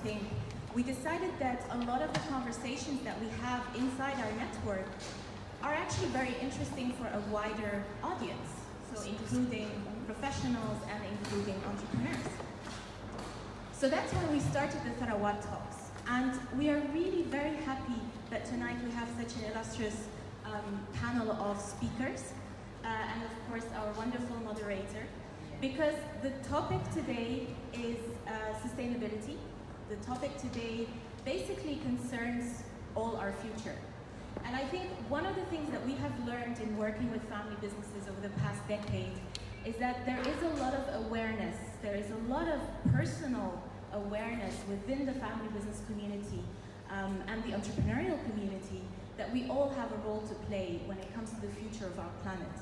think, we decided that a lot of the conversations that we have inside our network are actually very interesting for a wider audience, so including professionals and including entrepreneurs. So that's when we started the Tharawat Talks, and we are really very happy that tonight we have such an illustrious panel of speakers, and of course our wonderful moderator, because the topic today is sustainability. The topic today basically concerns all our future. And I think one of the things that we have learned in working with family businesses over the past decade is that there is a lot of awareness, there is a lot of personal awareness within the family business community and the entrepreneurial community that we all have a role to play when it comes to the future of our planet.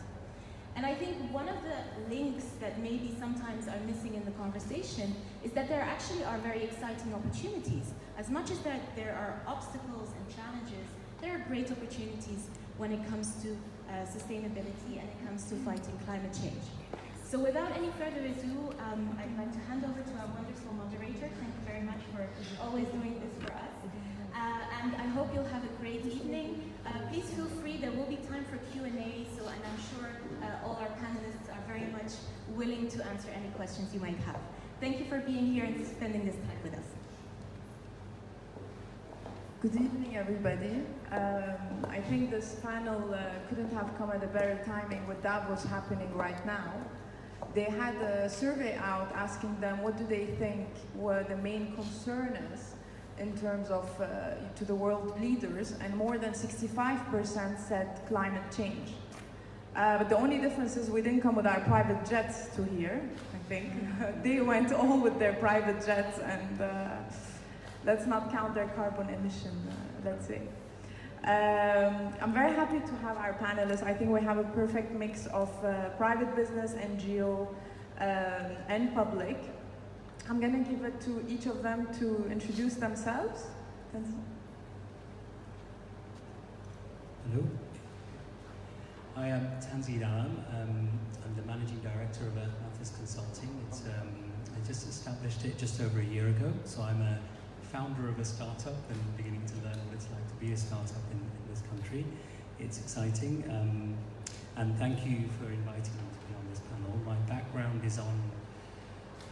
And I think one of the links that maybe sometimes are missing in the conversation is that there actually are very exciting opportunities. As much as there are obstacles and challenges, there are great opportunities when it comes to sustainability and it comes to fighting climate change. So without any further ado, I'd like to hand over to our wonderful moderator. Thank you very much for always doing this for us. And I hope you'll have a great evening. Please feel free, there will be time for Q&A, and I'm sure all our panelists are very much willing to answer any questions you might have. Thank you for being here and spending this time with us. Good evening, everybody. I think this panel couldn't have come at a better timing with that what's happening right now. They had a survey out asking them what do they think were the main concern is in terms of to the world leaders, and more than 65% said climate change. But the only difference is we didn't come with our private jets to here, I think. They went all with their private jets, and let's not count their carbon emission, let's say. I'm very happy to have our panelists. I think we have a perfect mix of private business, NGO, and public. I'm going to give it to each of them to introduce themselves. Hello. Hi, I'm Tanzid Alam. I'm the Managing Director of Earth Matters Consulting. I just established it just over a year ago, so I'm a founder of a startup and beginning to learn what it's like to be a startup in this country. It's exciting, and thank you for inviting me to be on this panel. My background is on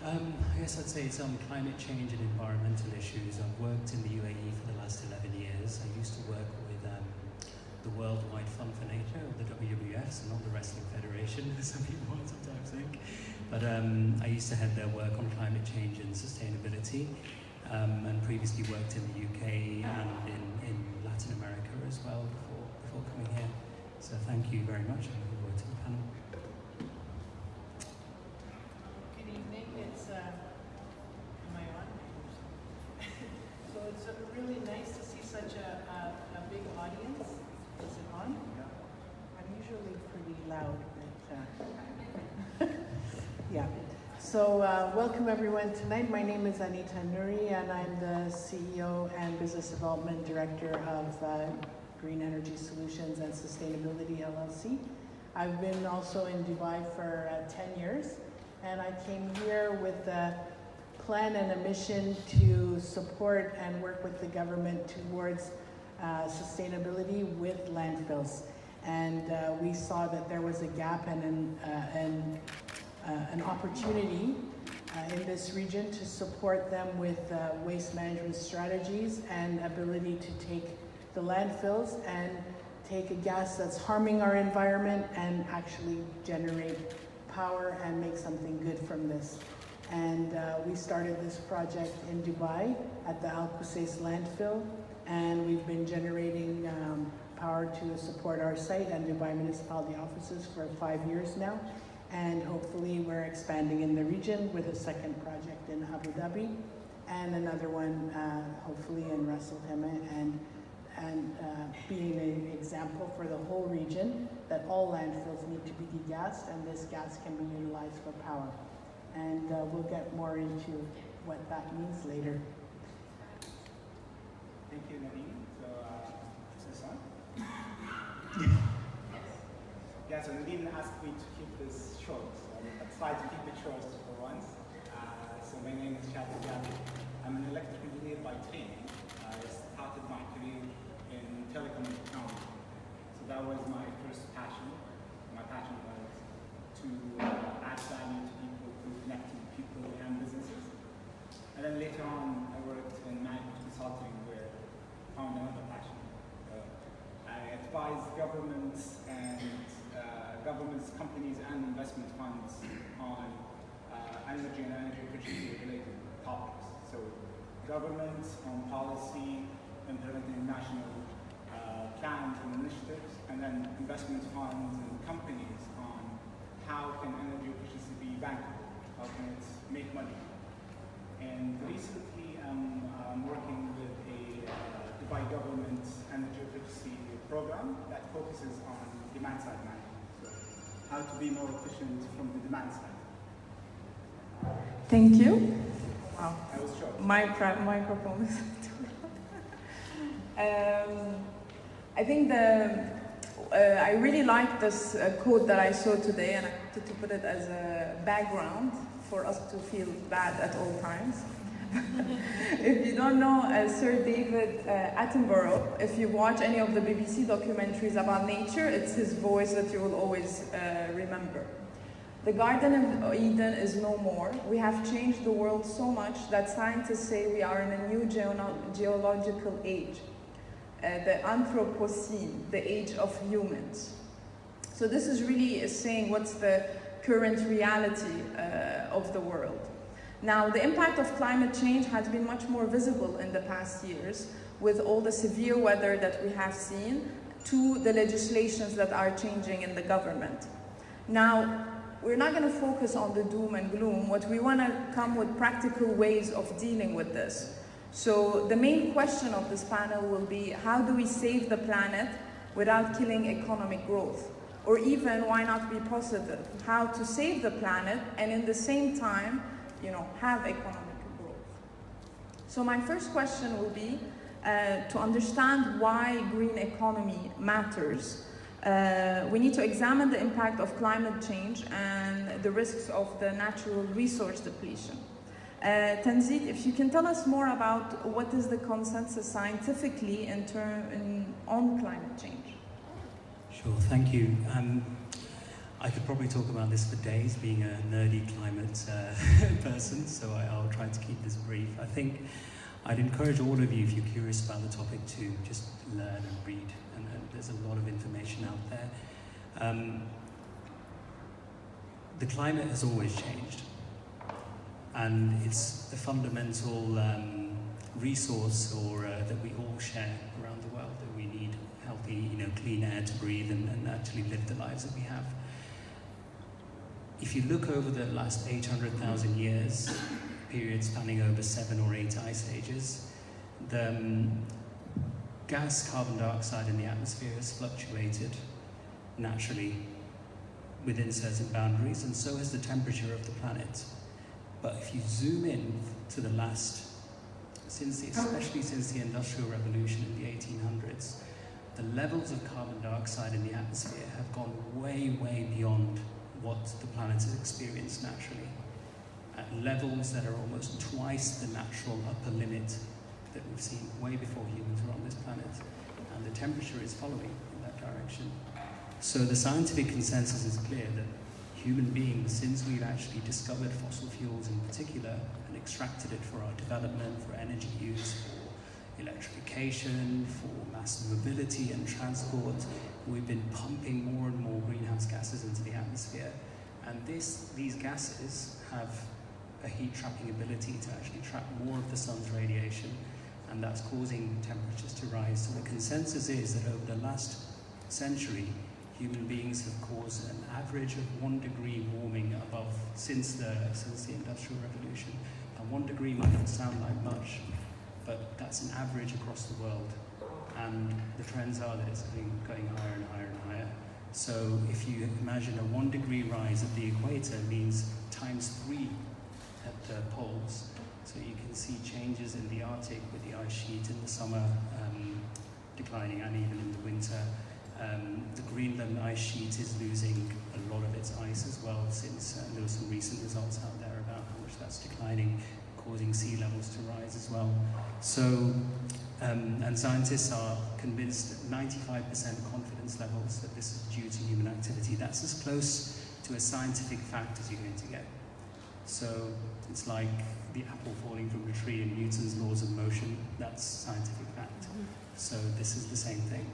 I guess I'd say it's on climate change and environmental issues. I've worked in the UAE for the last 11 years. I used to work with the Worldwide Fund for Nature, or the WWF, so not the Wrestling Federation, as some people sometimes think. But I used to head their work on climate change and sustainability, and previously worked in the UK and in Latin America as well before coming here. So thank you very much. I'm looking forward to the panel. Am I on? So it's really nice to see such a big audience. Is it on? I'm usually pretty loud, but yeah. So welcome everyone tonight. My name is Anita Nouri, and I'm the CEO and Business Development Director of Green Energy Solutions and Sustainability LLC. I've been also in Dubai for 10 years. And I came here with a plan and a mission to support and work with the government towards sustainability with landfills. And we saw that there was a gap and an opportunity in this region to support them with waste management strategies and ability to take the landfills and take a gas that's harming our environment and actually generate power and make something good from this. And we started this project in Dubai at the Al Qusais landfill, and we've been generating power to support our site and Dubai municipality offices for 5 years now. And hopefully we're expanding in the region with a second project in Abu Dhabi and another one hopefully in Ras Al Khaimah, and being an example for the whole region that all landfills need to be degassed, and this gas can be utilized for power. And we'll get more into what that means later. Thank you, Nadine. So, is this on? Yeah, so Nadine asked me to keep this short, so I'll try to keep it short for once. So my name is Shadi Jami. I'm an electrical engineer governments on policy, implementing national plans and initiatives, and then investment funds and companies on how can energy efficiency be bankable, how can it make money. And recently I'm working with a Dubai government energy efficiency program that focuses on demand side management. So how to be more efficient from the demand side. Thank you. Wow. I was shocked. My microphone is too loud. I think I really like this quote that I saw today, and I wanted to put it as a background for us to feel bad at all times. If you don't know Sir David Attenborough, if you watch any of the BBC documentaries about nature, it's his voice that you will always remember. The Garden of Eden is no more. We have changed the world so much that scientists say we are in a new geological age, the Anthropocene, the age of humans. So this is really saying what's the current reality of the world. Now, the impact of climate change has been much more visible in the past years with all the severe weather that we have seen to the legislations that are changing in the government. Now, we're not going to focus on the doom and gloom. What we want to come with practical ways of dealing with this. So the main question of this panel will be, how do we save the planet without killing economic growth? Or even, why not be positive? How to save the planet and in the same time, have economic growth. So my first question will be to understand why green economy matters. We need to examine the impact of climate change and the risks of the natural resource depletion. Tanzid, if you can tell us more about what is the consensus scientifically on climate change. Sure, thank you. I could probably talk about this for days, being a nerdy climate person, so I'll try to keep this brief. I think I'd encourage all of you, if you're curious about the topic, to just learn and read, and there's a lot of information out there. The climate has always changed, and it's a fundamental resource that we all share around the world, that we need healthy, clean air to breathe and actually live the lives that we have. If you look over the last 800,000 years, period spanning over 7 or 8 ice ages, the gas carbon dioxide in the atmosphere has fluctuated naturally within certain boundaries, and so has the temperature of the planet. But if you zoom in to the last, especially since the Industrial Revolution in the 1800s, the levels of carbon dioxide in the atmosphere have gone way, way beyond what the planet has experienced naturally, at levels that are almost twice the natural upper limit that we've seen way before humans were on this planet. And the temperature is following in that direction. So the scientific consensus is clear that human beings, since we've actually discovered fossil fuels in particular and extracted it for our development, for energy use, for electrification, for mass mobility and transport, we've been pumping more and more greenhouse gases into the atmosphere. And these gases have a heat trapping ability to actually trap more of the sun's radiation, and that's causing temperatures to rise. So the consensus is that over the last century, human beings have caused an average of 1 degree warming above since the Industrial Revolution. And 1 degree might not sound like much, but that's an average across the world. And the trends are that it's going higher and higher and higher. So if you imagine a 1 degree rise at the equator means ×3 at the poles. So you can see changes in the Arctic with the ice sheet in the summer declining, and even in the winter. The Greenland ice sheet is losing a lot of its ice as well, since there were some recent results out there about how much that's declining, causing sea levels to rise as well. So, and scientists are convinced that 95% confidence levels that this is due to human activity. That's as close to a scientific fact as you're going to get. So it's like the apple falling from the tree and Newton's laws of motion. That's scientific fact. So this is the same thing.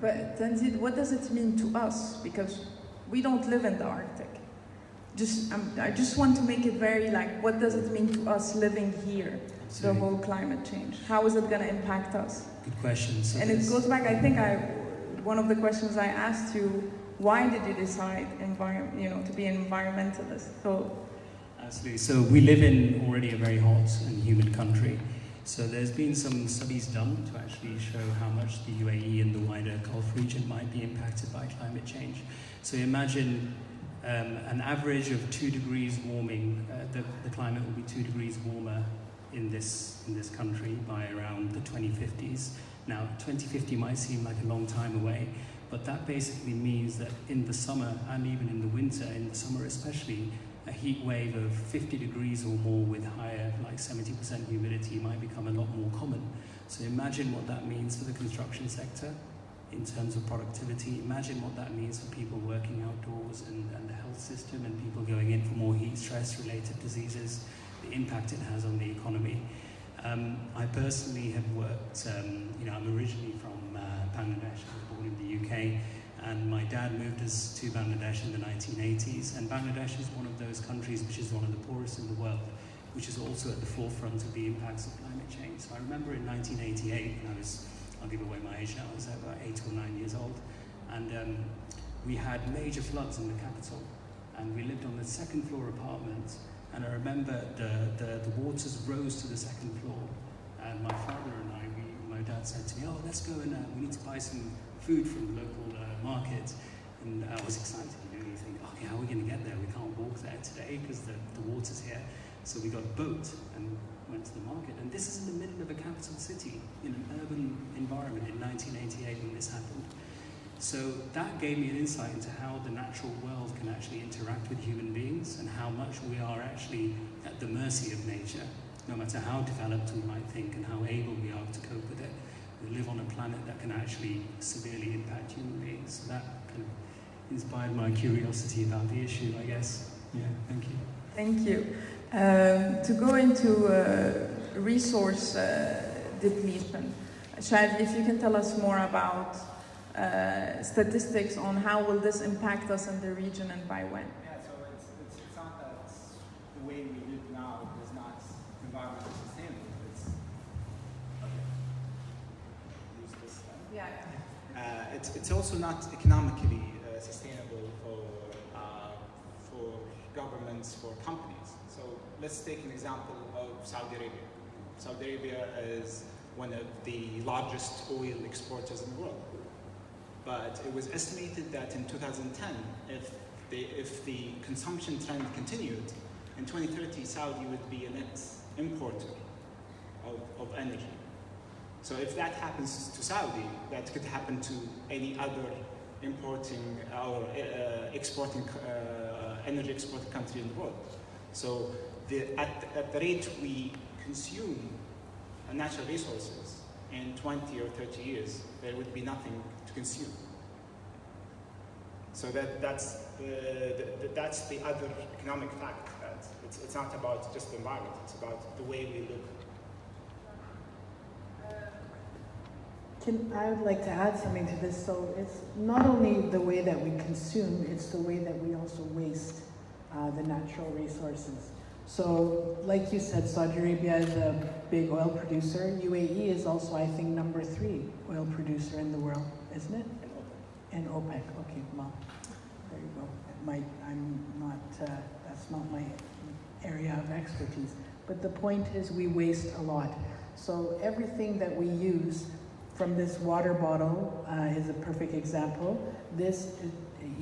But Tanzid, what does it mean to us? Because we don't live in the Arctic. I just want to make it very like, what does it mean to us living here? Absolutely. The whole climate change. How is it going to impact us? Good question. So And it goes back, I think one of the questions I asked you, why did you decide to be an environmentalist? So, absolutely. So we live in already a very hot and humid country. So there's been some studies done to actually show how much the UAE and the wider Gulf region might be impacted by climate change. So imagine an average of 2 degrees warming. The climate will be 2 degrees warmer in this country by around the 2050s. Now, 2050 might seem like a long time away, but that basically means that in the summer and even in the winter, in the summer especially, a heat wave of 50 degrees or more with higher, like 70% humidity, might become a lot more common. So imagine what that means for the construction sector in terms of productivity. Imagine what that means for people working outdoors and the health system and people going in for more heat stress related diseases, the impact it has on the economy. I personally have worked, I'm originally from Bangladesh. I was born in the UK, and my dad moved us to Bangladesh in the 1980s, and Bangladesh is one of those countries which is one of the poorest in the world, which is also at the forefront of the impacts of climate change. So I remember in 1988, when I'll give away my age now, I was about 8 or 9 years old, and we had major floods in the capital, and we lived on the second floor apartment, and I remember the waters rose to the second floor, and my father and my dad said to me, oh, let's go and we need to buy some food from the local market. And I was excited, you think, okay, how are we going to get there? We can't walk there today because the water's here. So we got a boat and went to the market. And this is in the middle of a capital city, in an urban environment in 1988 when this happened. So that gave me an insight into how the natural world can actually interact with human beings and how much we are actually at the mercy of nature, no matter how developed we might think and how able we are to cope with it. We live on a planet that can actually severely impact human beings. So that kind of inspired my curiosity about the issue, I guess. Yeah, thank you. Thank you. To go into resource depletion, Shadi, if you can tell us more about statistics on how will this impact us in the region and by when? Yeah, so it's not that the way we live now is not environmentally sustainable. It's also not economically sustainable for governments, for companies. So let's take an example of Saudi Arabia. Saudi Arabia is one of the largest oil exporters in the world. But it was estimated that in 2010, if the consumption trend continued, in 2030 Saudi would be a net importer of energy. So if that happens to Saudi, that could happen to any other importing or exporting energy exporting country in the world. So at the rate we consume natural resources, in 20 or 30 years, there would be nothing to consume. So that's the other economic fact, that it's not about just the environment, it's about the way we live. I would like to add something to this. So it's not only the way that we consume, it's the way that we also waste the natural resources. So like you said, Saudi Arabia is a big oil producer. UAE is also, I think, number 3 oil producer in the world, isn't it? And OPEC. Okay, well, there you go. That's not my area of expertise. But the point is we waste a lot. So everything that we use, from this water bottle is a perfect example. This it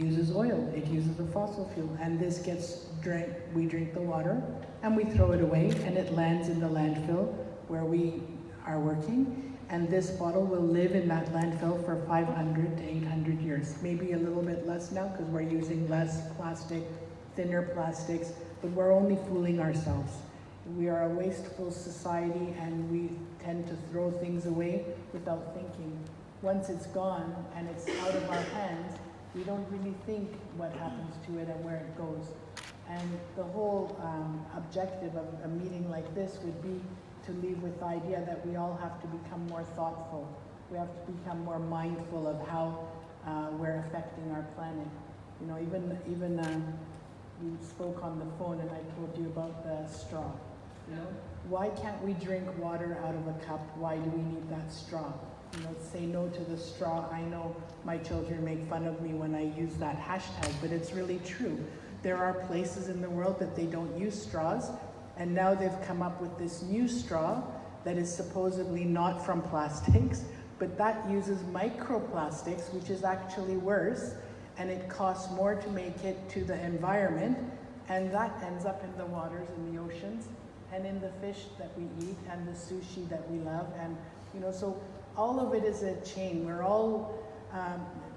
uses oil, it uses a fossil fuel, and this gets drank, we drink the water, and we throw it away, and it lands in the landfill where we are working, and this bottle will live in that landfill for 500 to 800 years. Maybe a little bit less now, because we're using less plastic, thinner plastics, but we're only fooling ourselves. We are a wasteful society, and we tend to throw things away without thinking. Once it's gone and it's out of our hands, we don't really think what happens to it and where it goes. And the whole objective of a meeting like this would be to leave with the idea that we all have to become more thoughtful. We have to become more mindful of how we're affecting our planet. You know, even we spoke on the phone and I told you about the straw. You know, why can't we drink water out of a cup? Why do we need that straw? You know, say no to the straw. I know my children make fun of me when I use that hashtag, but it's really true. There are places in the world that they don't use straws, and now they've come up with this new straw that is supposedly not from plastics, but that uses microplastics, which is actually worse, and it costs more to make it to the environment, and that ends up in the waters, in the oceans, and in the fish that we eat, and the sushi that we love, and you know, so all of it is a chain. We're all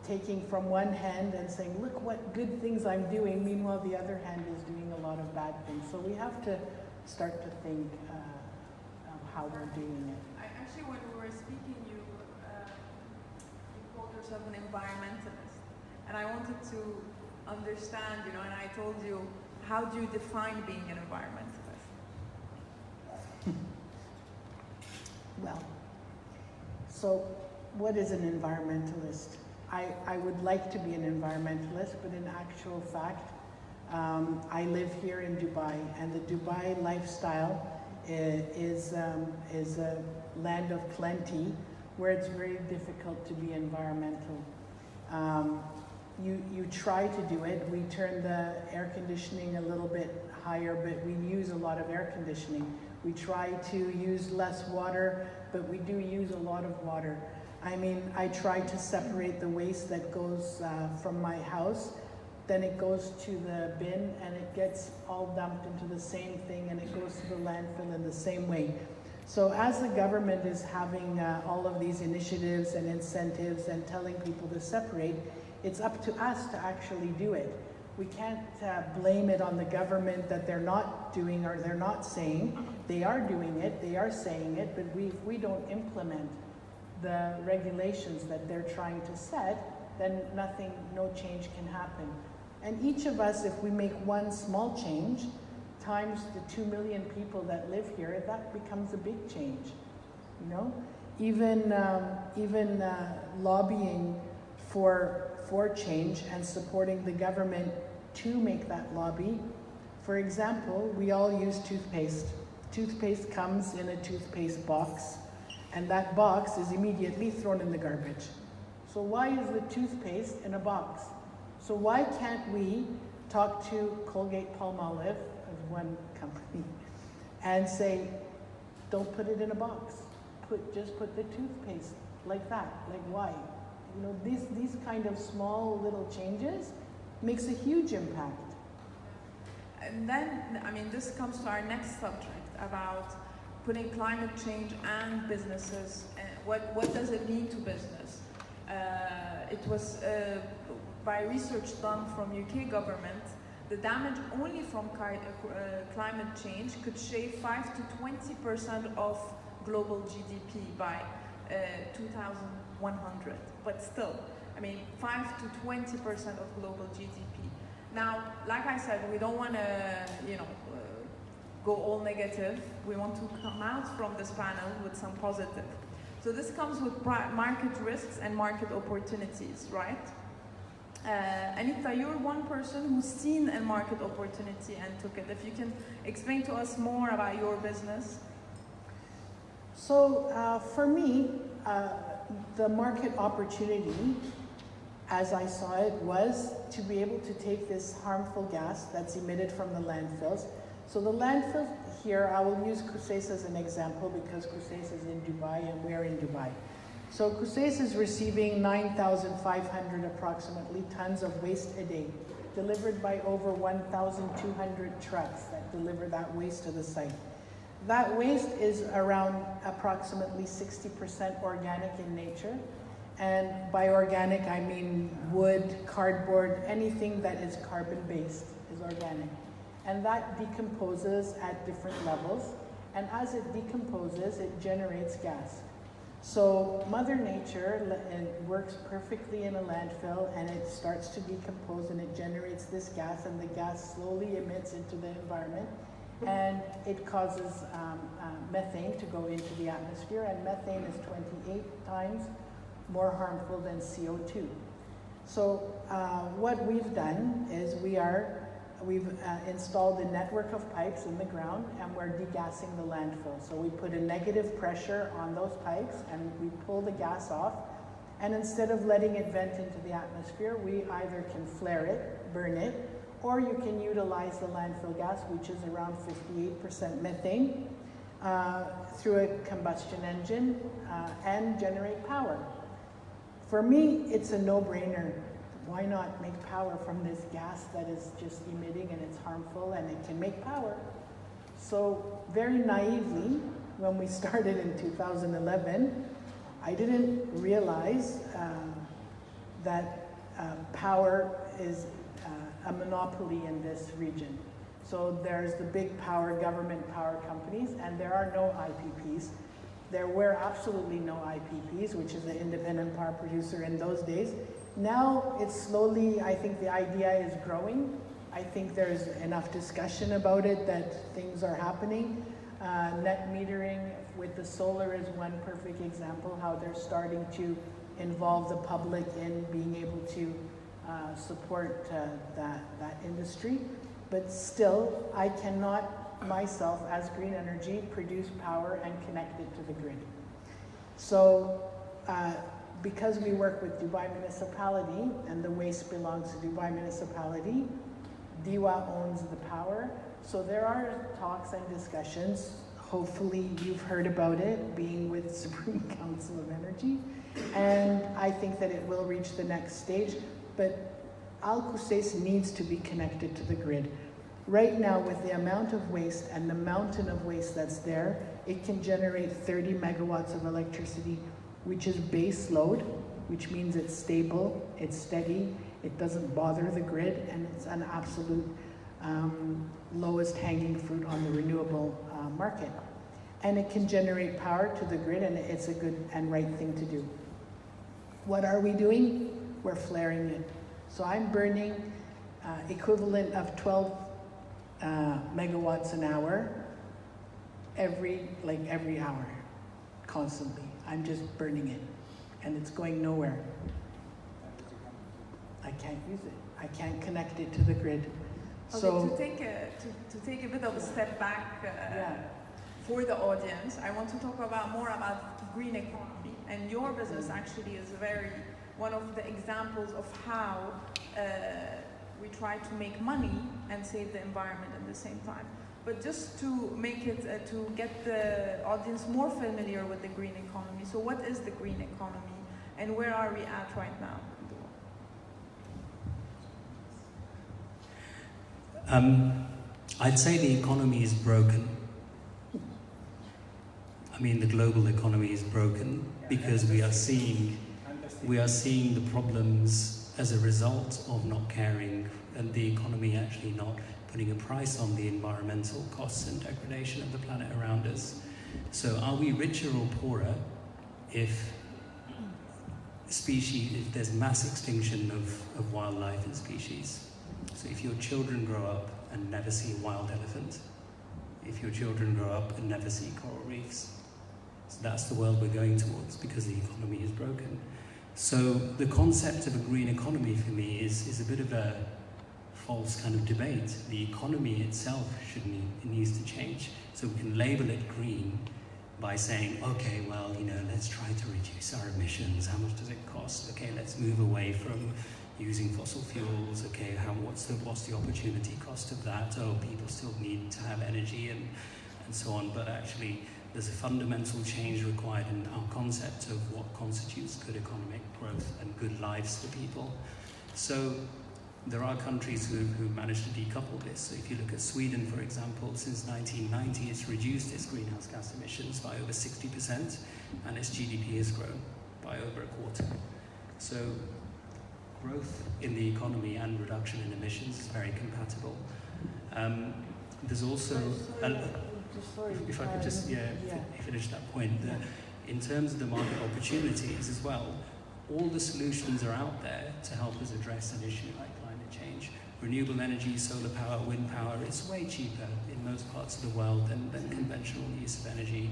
taking from one hand and saying, look what good things I'm doing, meanwhile the other hand is doing a lot of bad things. So we have to start to think of how we're doing it. Actually, when we were speaking, you called yourself an environmentalist. And I wanted to understand, you know, and I told you, how do you define being an environmentalist? Well, so what is an environmentalist? I would like to be an environmentalist, but in actual fact, I live here in Dubai, and the Dubai lifestyle is a land of plenty where it's very difficult to be environmental. You try to do it. We turn the air conditioning a little bit higher, but we use a lot of air conditioning. We try to use less water, but we do use a lot of water. I mean, I try to separate the waste that goes from my house, then it goes to the bin and it gets all dumped into the same thing and it goes to the landfill in the same way. So as the government is having all of these initiatives and incentives and telling people to separate, it's up to us to actually do it. We can't blame it on the government that they're not doing or they're not saying. They are doing it, they are saying it, but if we don't implement the regulations that they're trying to set, then no change can happen. And each of us, if we make one small change, times the 2 million people that live here, that becomes a big change, you know? Even lobbying for change and supporting the government to make that lobby. For example, we all use toothpaste. Toothpaste comes in a toothpaste box, and that box is immediately thrown in the garbage. So why is the toothpaste in a box? So why can't we talk to Colgate-Palmolive, as one company, and say, don't put it in a box. Just put the toothpaste like that. Like why? You know, these kind of small little changes makes a huge impact. And then, I mean, this comes to our next subject about putting climate change and businesses. What does it mean to business? It was by research done from UK government, the damage only from climate change could shave 5 to 20% of global GDP by 2100. But still, I mean, 5 to 20% of global GDP. Now, like I said, we don't want to, go all negative. We want to come out from this panel with some positive. So this comes with market risks and market opportunities, right? Anita, you're one person who's seen a market opportunity and took it. If you can explain to us more about your business. So for me, the market opportunity, as I saw it, was to be able to take this harmful gas that's emitted from the landfills. So the landfill here, I will use Kusais as an example because Kusais is in Dubai and we're in Dubai. So Kusais is receiving 9,500 approximately tons of waste a day, delivered by over 1,200 trucks that deliver that waste to the site. That waste is around approximately 60% organic in nature. And by organic, I mean wood, cardboard, anything that is carbon-based is organic. And that decomposes at different levels. And as it decomposes, it generates gas. So Mother Nature works perfectly in a landfill, and it starts to decompose and it generates this gas, and the gas slowly emits into the environment. And it causes methane to go into the atmosphere, and methane is 28 times more harmful than CO2. So what we've done is we are we've installed a network of pipes in the ground, and we're degassing the landfill. So we put a negative pressure on those pipes, and we pull the gas off. And instead of letting it vent into the atmosphere, we either can flare it, burn it, or you can utilize the landfill gas, which is around 58% methane, through a combustion engine and generate power. For me, it's a no-brainer. Why not make power from this gas that is just emitting and it's harmful and it can make power? So very naively, when we started in 2011, I didn't realize that power is a monopoly in this region. So there's the big power, government power companies, and there are no IPPs. There were absolutely no IPPs, which is the independent power producer in those days. Now it's slowly, I think the idea is growing. I think there's enough discussion about it that things are happening. Net metering with the solar is one perfect example, how they're starting to involve the public in being able to support that industry. But still, I cannot myself, as green energy, produce power and connect it to the grid. So because we work with Dubai Municipality and the waste belongs to Dubai Municipality, DIWA owns the power. So there are talks and discussions. Hopefully you've heard about it, being with Supreme Council of Energy. And I think that it will reach the next stage. But Al Qusais needs to be connected to the grid. Right now, with the amount of waste and the mountain of waste that's there, it can generate 30 megawatts of electricity, which is base load, which means it's stable, it's steady, it doesn't bother the grid, and it's an absolute lowest hanging fruit on the renewable market. And it can generate power to the grid, and it's a good and right thing to do. What are we doing? We're flaring it. So I'm burning equivalent of 12 megawatts an hour every hour, constantly. I'm just burning it, and it's going nowhere. I can't use it. I can't connect it to the grid. Okay, So to take a bit of a step back for the audience, I want to talk more about green economy, and your business actually is one of the examples of how we try to make money and save the environment at the same time. But just to make it, to get the audience more familiar with the green economy. So what is the green economy, and where are we at right now? I'd say the economy is broken. I mean, the global economy is broken because we are seeing the problems as a result of not caring, and the economy actually not putting a price on the environmental costs and degradation of the planet around us. So are we richer or poorer if there's mass extinction of wildlife and species? So if your children grow up and never see a wild elephant, if your children grow up and never see coral reefs, so that's the world we're going towards because the economy is broken. So the concept of a green economy for me is a bit of a false kind of debate. The economy itself needs to change. So we can label it green by saying, okay, well, let's try to reduce our emissions. How much does it cost? Okay, let's move away from using fossil fuels. Okay, what's the opportunity cost of that? Oh, people still need to have energy and so on. But actually, there's a fundamental change required in our concept of what constitutes good economic growth and good lives for people. So there are countries who managed to decouple this. So if you look at Sweden, for example, since 1990, it's reduced its greenhouse gas emissions by over 60%, and its GDP has grown by over a quarter. So growth in the economy and reduction in emissions is very compatible. There's also, if I could just finish that point, in terms of the market opportunities as well, all the solutions are out there to help us address an issue like climate change. Renewable energy, solar power, wind power, it's way cheaper in most parts of the world than conventional use of energy.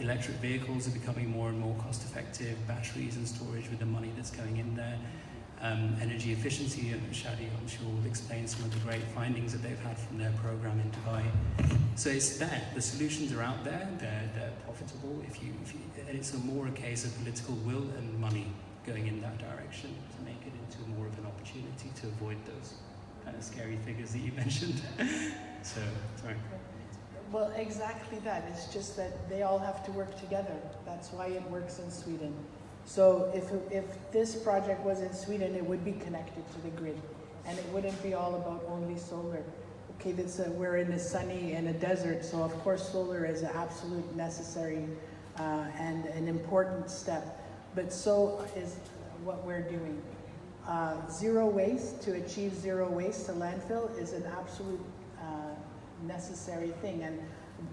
Electric vehicles are becoming more and more cost effective, batteries and storage with the money that's going in there. energy efficiency, and Shadi, I'm sure, will explain some of the great findings that they've had from their program in Dubai. So it's there. The solutions are out there. They're profitable. And it's more a case of political will and money going in that direction to make it into more of an opportunity to avoid those kind of scary figures that you mentioned. So, sorry. Well, exactly that. It's just that they all have to work together. That's why it works in Sweden. So if this project was in Sweden, it would be connected to the grid, and it wouldn't be all about only solar. Okay, we're in a sunny and a desert, so of course solar is an absolute necessary and an important step. But so is what we're doing. Zero waste, to achieve zero waste to landfill is an absolute necessary thing, and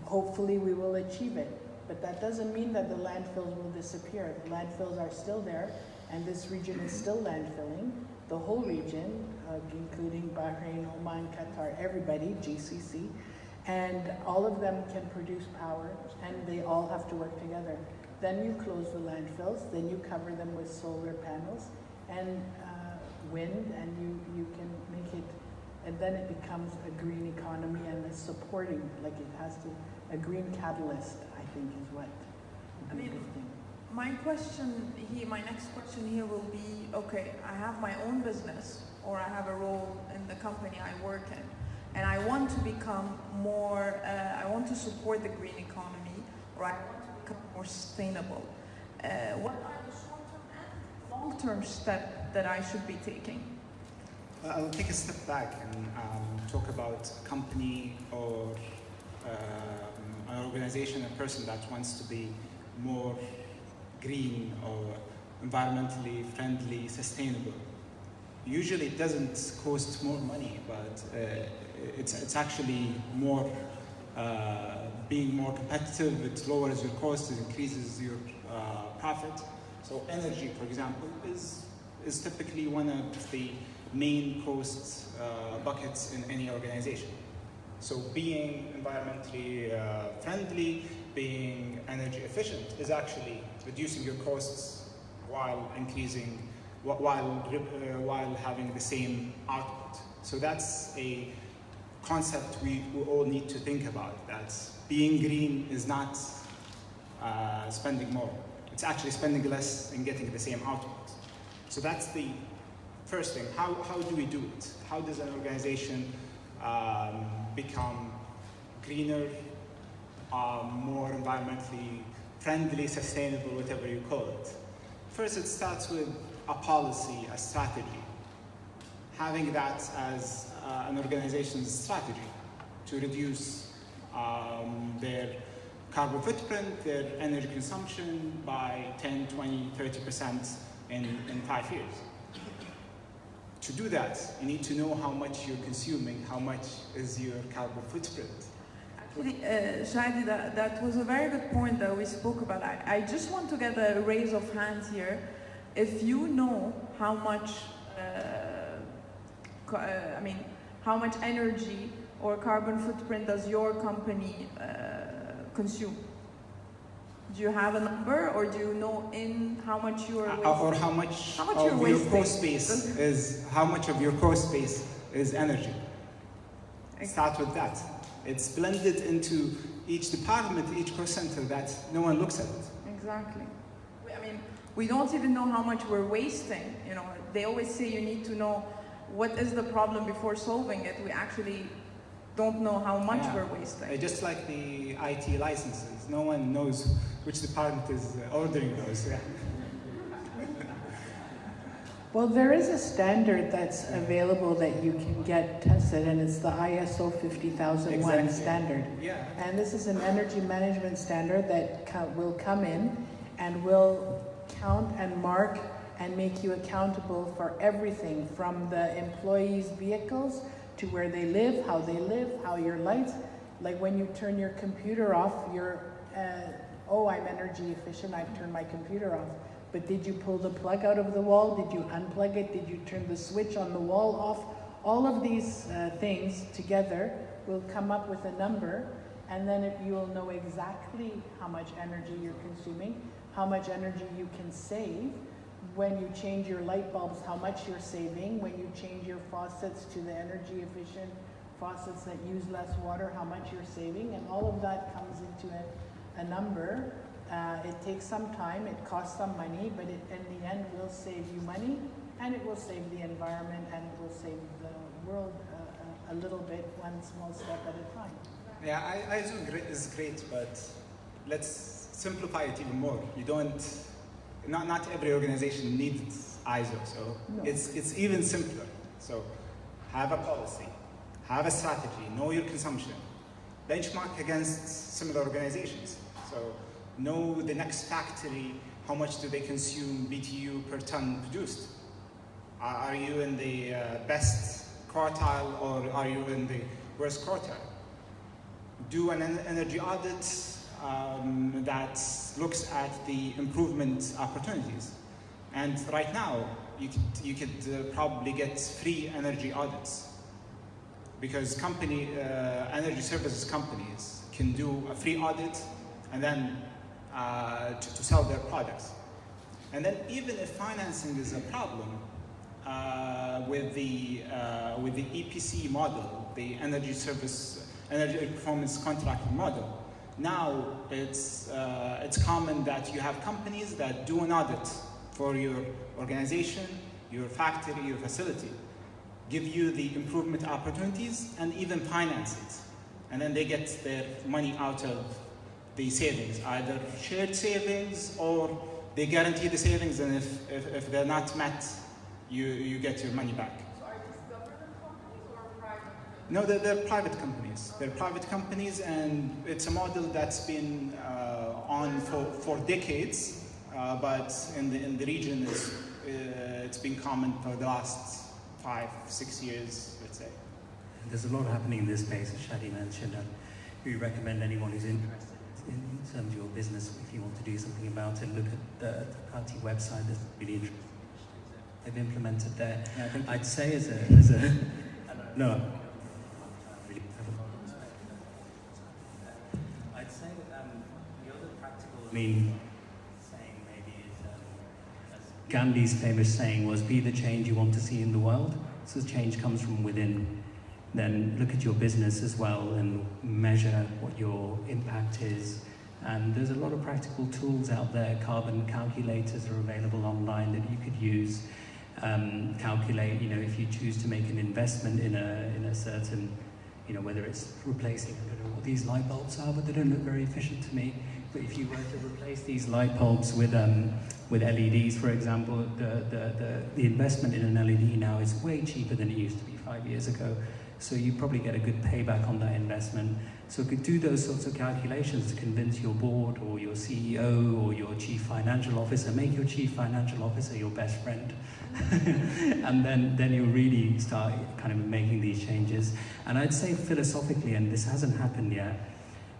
hopefully we will achieve it. But that doesn't mean that the landfills will disappear. The landfills are still there, and this region is still landfilling. The whole region, including Bahrain, Oman, Qatar, everybody, GCC, and all of them can produce power, and they all have to work together. Then you close the landfills, then you cover them with solar panels and wind, and you can make it, and then it becomes a green economy, and it's supporting, like it has to, a green catalyst, I think, is what would be a good thing. My next question here will be, okay, I have my own business, or I have a role in the company I work in, and I want to become more, I want to support the green economy, or I want to become more sustainable. What are the short-term and long-term steps that I should be taking? I'll take a step back and talk about a company or an organization, a person that wants to be more green or environmentally friendly, sustainable. Usually it doesn't cost more money, but it's actually more being more competitive. It lowers your costs, it increases your profit. So energy, for example, is typically one of the main cost buckets in any organization. So being environmentally friendly, being energy efficient is actually reducing your costs while while having the same output. So that's a concept we all need to think about. That being green is not spending more. It's actually spending less and getting the same output. So that's the first thing. How do we do it? How does an organization become greener, more environmentally friendly, sustainable, whatever you call it? First, it starts with a policy, a strategy. Having that as an organization's strategy to reduce their carbon footprint, their energy consumption by 10, 20, 30% in 5 years. To do that, you need to know how much you're consuming, how much is your carbon footprint. Actually, Shadi, that was a very good point that we spoke about. I just want to get a raise of hands here. If you know how much, how much energy or carbon footprint does your company consume? Do you have a number, or do you know in how much you are wasting? Or how much of your cost base is, how much of your cost base is energy? Start with that. It's blended into each department, each cost center, that no one looks at it. Exactly. We don't even know how much we're wasting. You know, they always say you need to know what is the problem before solving it. We actually don't know how much we're wasting. Just like the IT licenses, no one knows which department is ordering those. Yeah. Well, there is a standard that's available that you can get tested, and it's the ISO 50001 standard. Yeah. And this is an energy management standard that will come in and will count and mark and make you accountable for everything from the employees' vehicles to where they live, how your lights, like when you turn your computer off, you're, oh, I'm energy efficient, I've turned my computer off. But did you pull the plug out of the wall? Did you unplug it? Did you turn the switch on the wall off? All of these things together will come up with a number, and then you will know exactly how much energy you're consuming, how much energy you can save when you change your light bulbs, how much you're saving. When you change your faucets to the energy efficient faucets that use less water, how much you're saving. And all of that comes into a number. It takes some time, it costs some money, but it, in the end, will save you money, and it will save the environment, and it will save the world a little bit, one small step at a time. Yeah, ISO is great, but let's simplify it even more. You don't, not every organization needs ISO, so No. it's even simpler. So have a policy, have a strategy, know your consumption, benchmark against similar organizations. So know the next factory, how much do they consume BTU per ton produced? Are you in the best quartile, or are you in the worst quartile? Do an energy audit that looks at the improvement opportunities. And right now, you could probably get free energy audits, because energy services companies can do a free audit and then to sell their products. And then even if financing is a problem, with the EPC model, the energy performance contracting model, now it's common that you have companies that do an audit for your organization, your factory, your facility, give you the improvement opportunities, and even finance it. And then they get their money out of the savings, either shared savings, or they guarantee the savings, and if they're not met, you get your money back. So are these government companies or private? No, they're private companies. They're private companies, and it's a model that's been on for decades, but in the region it's been common for the last 5-6 years, let's say. There's a lot happening in this space, as Shadi mentioned, and we recommend anyone who's interested in terms of your business, if you want to do something about it, look at the Party website. That's really interesting. They've implemented there. Yeah, thank you. I'd say as a no. I'd say that the other practical saying maybe is, as Gandhi's famous saying was, "Be the change you want to see in the world." So change comes from within. Then look at your business as well and measure what your impact is. And there's a lot of practical tools out there. Carbon calculators are available online that you could use. Calculate, if you choose to make an investment in a certain, whether it's replacing, I don't know what these light bulbs are, but they don't look very efficient to me. But if you were to replace these light bulbs with LEDs, for example, the investment in an LED now is way cheaper than it used to be 5 years ago. So you probably get a good payback on that investment. So you could do those sorts of calculations to convince your board or your CEO or your chief financial officer. Make your chief financial officer your best friend. And then you'll really start kind of making these changes. And I'd say philosophically, and this hasn't happened yet,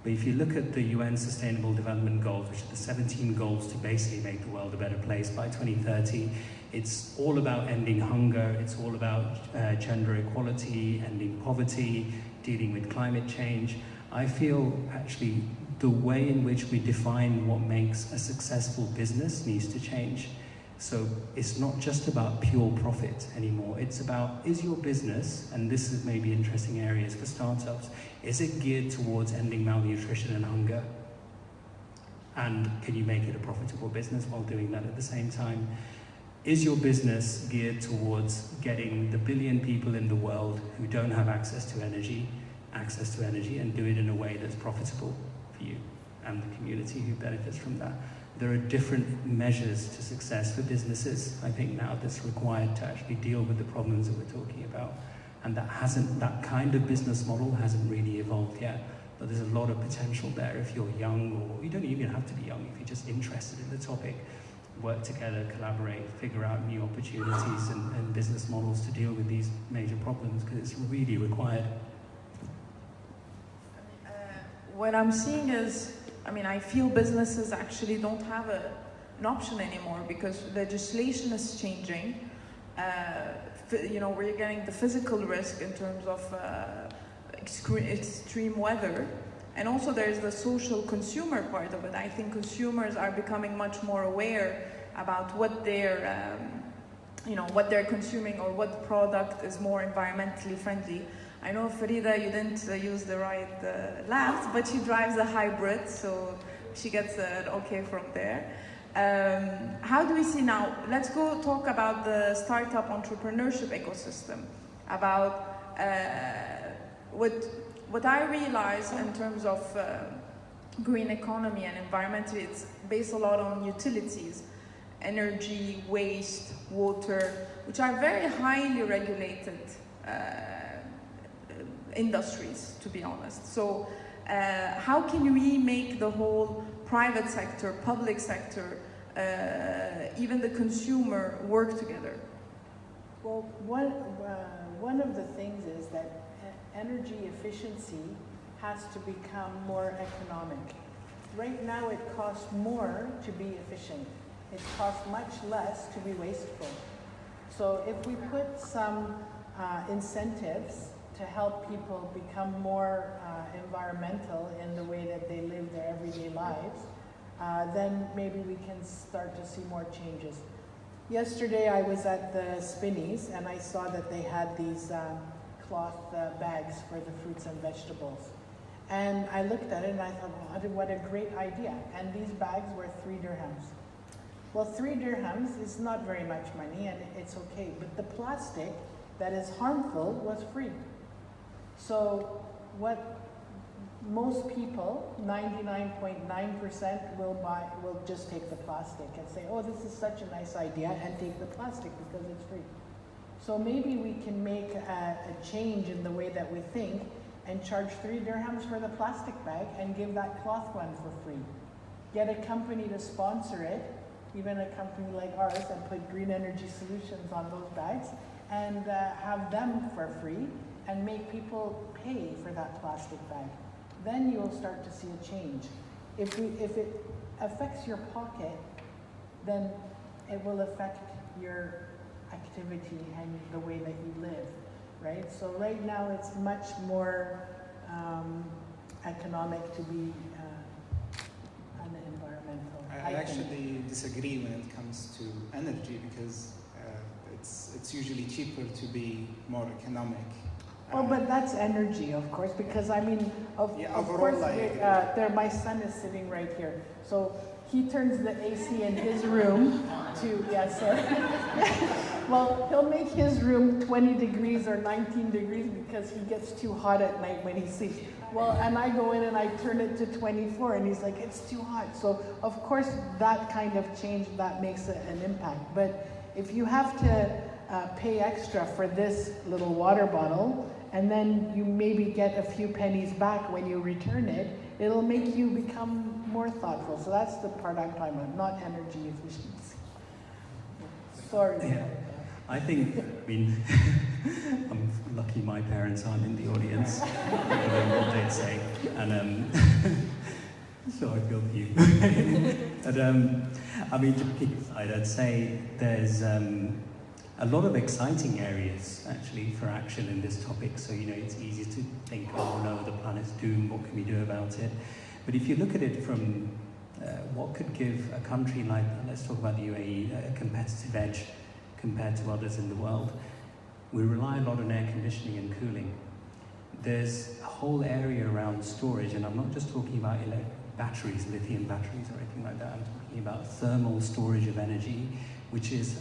but if you look at the UN Sustainable Development Goals, which are the 17 goals to basically make the world a better place by 2030, it's all about ending hunger, it's all about gender equality, ending poverty, dealing with climate change. I feel actually the way in which we define what makes a successful business needs to change. So it's not just about pure profit anymore. It's about, is your business, and this is maybe interesting areas for startups, is it geared towards ending malnutrition and hunger? And can you make it a profitable business while doing that at the same time? Is your business geared towards getting the 1 billion people in the world who don't have access to energy, and do it in a way that's profitable for you and the community who benefits from that? There are different measures to success for businesses, I think, now that's required to actually deal with the problems that we're talking about. And that kind of business model hasn't really evolved yet. But there's a lot of potential there if you're young, or you don't even have to be young, if you're just interested in the topic. Work together, collaborate, figure out new opportunities and business models to deal with these major problems, because it's really required. What I'm seeing is, I feel businesses actually don't have an option anymore, because legislation is changing. We're getting the physical risk in terms of extreme weather. And also there's the social consumer part of it. I think consumers are becoming much more aware about what they're what they're consuming or what product is more environmentally friendly. I know, Farida, you didn't use the right lamps, but she drives a hybrid, so she gets an okay from there. How do we see now? Let's go talk about the startup entrepreneurship ecosystem, about what I realize in terms of green economy and environmental, it's based a lot on utilities, energy, waste, water, which are very highly regulated industries, to be honest. So how can we make the whole private sector, public sector, even the consumer work together? Well, one of the things is that energy efficiency has to become more economic. Right now it costs more to be efficient. It costs much less to be wasteful. So if we put some incentives to help people become more environmental in the way that they live their everyday lives, then maybe we can start to see more changes. Yesterday I was at the Spinneys and I saw that they had these cloth bags for the fruits and vegetables. And I looked at it and I thought, well, what a great idea. And these bags were 3 dirhams. Well, 3 dirhams is not very much money and it's okay, but the plastic that is harmful was free. So what most people, 99.9% will just take the plastic and say, oh, this is such a nice idea, and take the plastic because it's free. So maybe we can make a change in the way that we think and charge 3 dirhams for the plastic bag and give that cloth one for free. Get a company to sponsor it, even a company like ours, and put green energy solutions on those bags and have them for free and make people pay for that plastic bag. Then you'll start to see a change. If it affects your pocket, then it will affect your activity and the way that you live, right? So right now it's much more economic to be unenvironmental. I actually disagree when it comes to energy because it's usually cheaper to be more economic. Well, but that's energy, of course, because I mean, of course, my son is sitting right here. So he turns the AC in his room to, well, he'll make his room 20 degrees or 19 degrees because he gets too hot at night when he sleeps. Well, and I go in and I turn it to 24 and he's like, it's too hot. So of course, that kind of change, that makes an impact. But if you have to pay extra for this little water bottle, and then you maybe get a few pennies back when you return it, it'll make you become more thoughtful. So that's the part I'm talking about, not energy efficiency. Sorry. Yeah. I think, I'm lucky my parents aren't in the audience. I don't know what they'd say. And so I feel for you. But joking aside, I'd say there's a lot of exciting areas actually for action in this topic. So it's easy to think, oh no, the planet's doomed, what can we do about it? But if you look at it from what could give a country like, let's talk about the UAE, a competitive edge compared to others in the world, we rely a lot on air conditioning and cooling. There's a whole area around storage, and I'm not just talking about batteries, lithium batteries or anything like that. I'm talking about thermal storage of energy, which is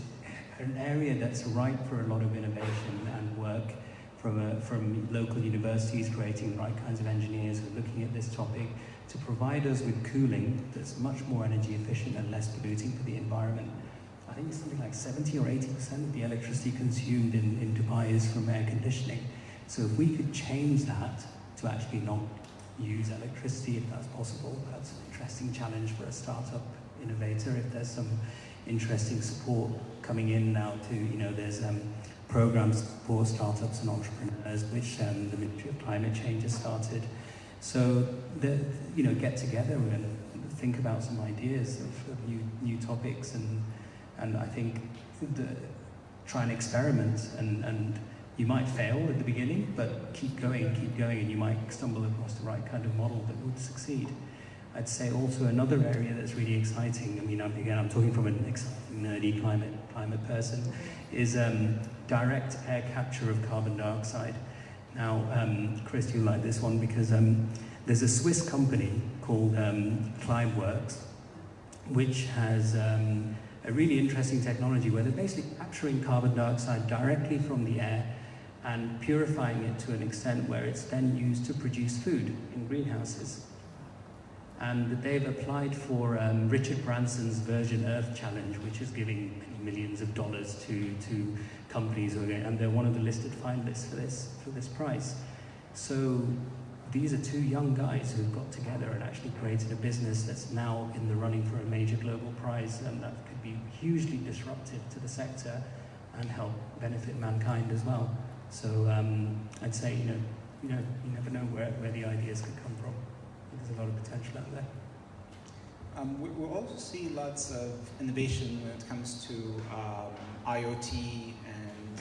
an area that's ripe for a lot of innovation and work from local universities creating the right kinds of engineers who are looking at this topic to provide us with cooling that's much more energy efficient and less polluting for the environment. I think it's something like 70 or 80% of the electricity consumed in Dubai is from air conditioning. So if we could change that to actually not use electricity, if that's possible, that's an interesting challenge for a startup innovator. If there's some interesting support coming in now to, there's programs for startups and entrepreneurs, which the Ministry of Climate Change has started. So, get together and think about some ideas of new topics, and I think try and experiment, and you might fail at the beginning, but keep going, and you might stumble across the right kind of model that would succeed. I'd say also another area that's really exciting, I mean, I'm talking from an exciting, nerdy climate person, is direct air capture of carbon dioxide. Now, Chris, you like this one because there's a Swiss company called Climeworks, which has a really interesting technology where they're basically capturing carbon dioxide directly from the air and purifying it to an extent where it's then used to produce food in greenhouses. And they've applied for Richard Branson's Virgin Earth Challenge, which is giving millions of dollars to companies, and they're one of the listed finalists for this prize. So these are two young guys who've got together and actually created a business that's now in the running for a major global prize, and that could be hugely disruptive to the sector and help benefit mankind as well. So I'd say, you never know where the ideas could come from. There's a lot of potential out there. We also see lots of innovation when it comes to IoT and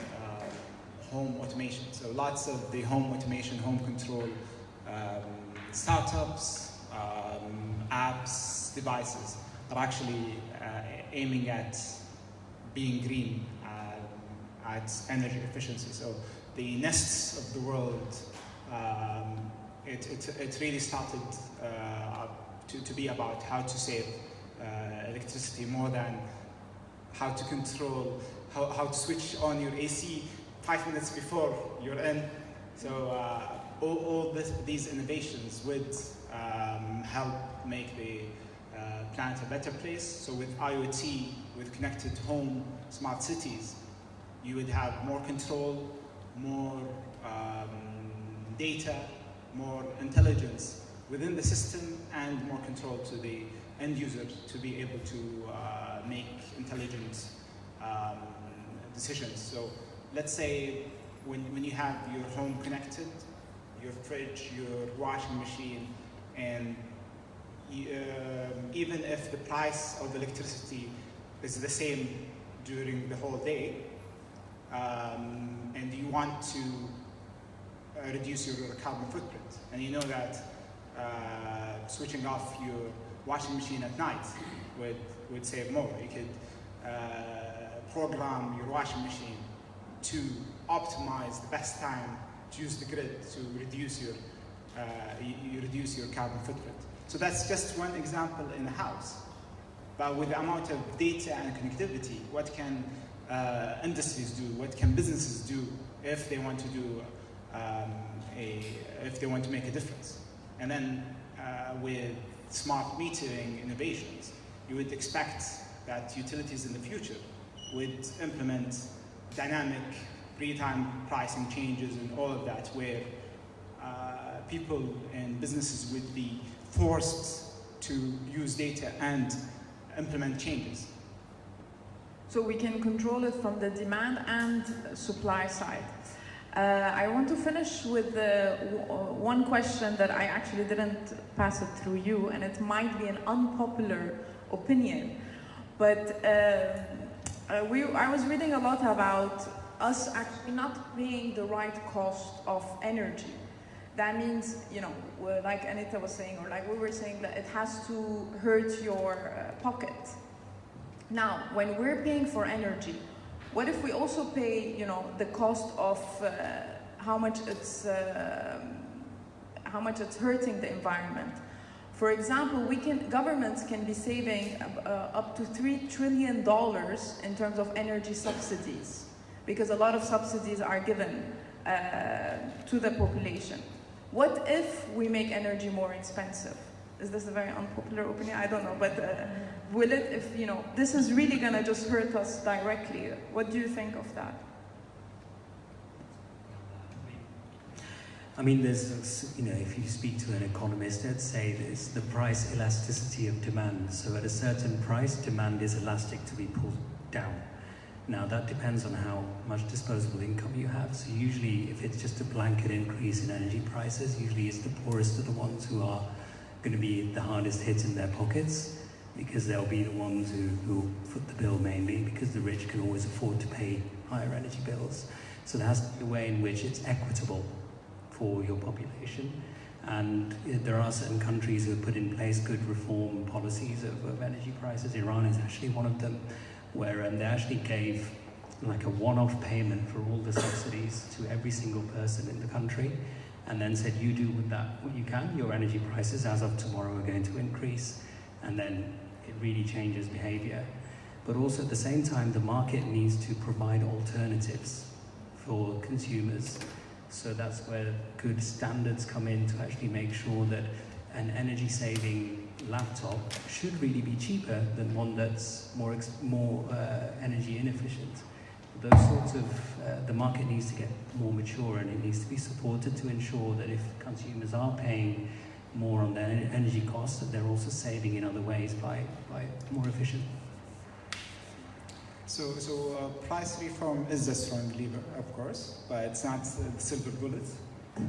home automation. So lots of the home automation, home control startups, apps, devices are actually aiming at being green, at energy efficiency. So the Nests of the world, it really started to be about how to save electricity more than how to control, how to switch on your AC 5 minutes before you're in. So all these innovations would help make the planet a better place. So with IoT, with connected home, smart cities, you would have more control, more data, more intelligence within the system, and more control to the end user to be able to make intelligent decisions. So let's say when you have your home connected, your fridge, your washing machine, and even if the price of electricity is the same during the whole day, and you want to reduce your carbon footprint, and you know that switching off your washing machine at night would save more. You could program your washing machine to optimize the best time to use the grid to reduce your carbon footprint. So that's just one example in a house. But with the amount of data and connectivity, what can industries do? What can businesses do if they want to do if they want to make a difference? And then with smart metering innovations, you would expect that utilities in the future would implement dynamic real-time pricing changes and all of that, where people and businesses would be forced to use data and implement changes. So we can control it from the demand and supply side. I want to finish with one question that I actually didn't pass it through you, and it might be an unpopular opinion, but I was reading a lot about us actually not paying the right cost of energy. That means, like Anita was saying, or like we were saying, that it has to hurt your pocket. Now, when we're paying for energy, what if we also pay, the cost of how much it's hurting the environment? For example, governments can be saving up to $3 trillion in terms of energy subsidies, because a lot of subsidies are given to the population. What if we make energy more expensive? Is this a very unpopular opinion? I don't know, but will it, if this is really gonna just hurt us directly? What do you think of that? I mean, there's, if you speak to an economist, they'd say there's the price elasticity of demand. So at a certain price, demand is elastic to be pulled down. Now that depends on how much disposable income you have. So usually, if it's just a blanket increase in energy prices, usually it's the poorest of the ones who are going to be the hardest hit in their pockets, because they'll be the ones who foot the bill mainly, because the rich can always afford to pay higher energy bills. So there has to be a way in which it's equitable for your population. And there are certain countries who have put in place good reform policies of energy prices. Iran is actually one of them, where they actually gave like a one-off payment for all the subsidies to every single person in the country, and then said, you do with that what you can. Your energy prices as of tomorrow are going to increase, and then it really changes behavior. But also at the same time, the market needs to provide alternatives for consumers. So that's where good standards come in to actually make sure that an energy-saving laptop should really be cheaper than one that's more energy inefficient. Those sorts of, the market needs to get more mature, and it needs to be supported to ensure that if consumers are paying more on their energy costs, that they're also saving in other ways by more efficient. So price reform is a strong lever, of course, but it's not the silver bullet.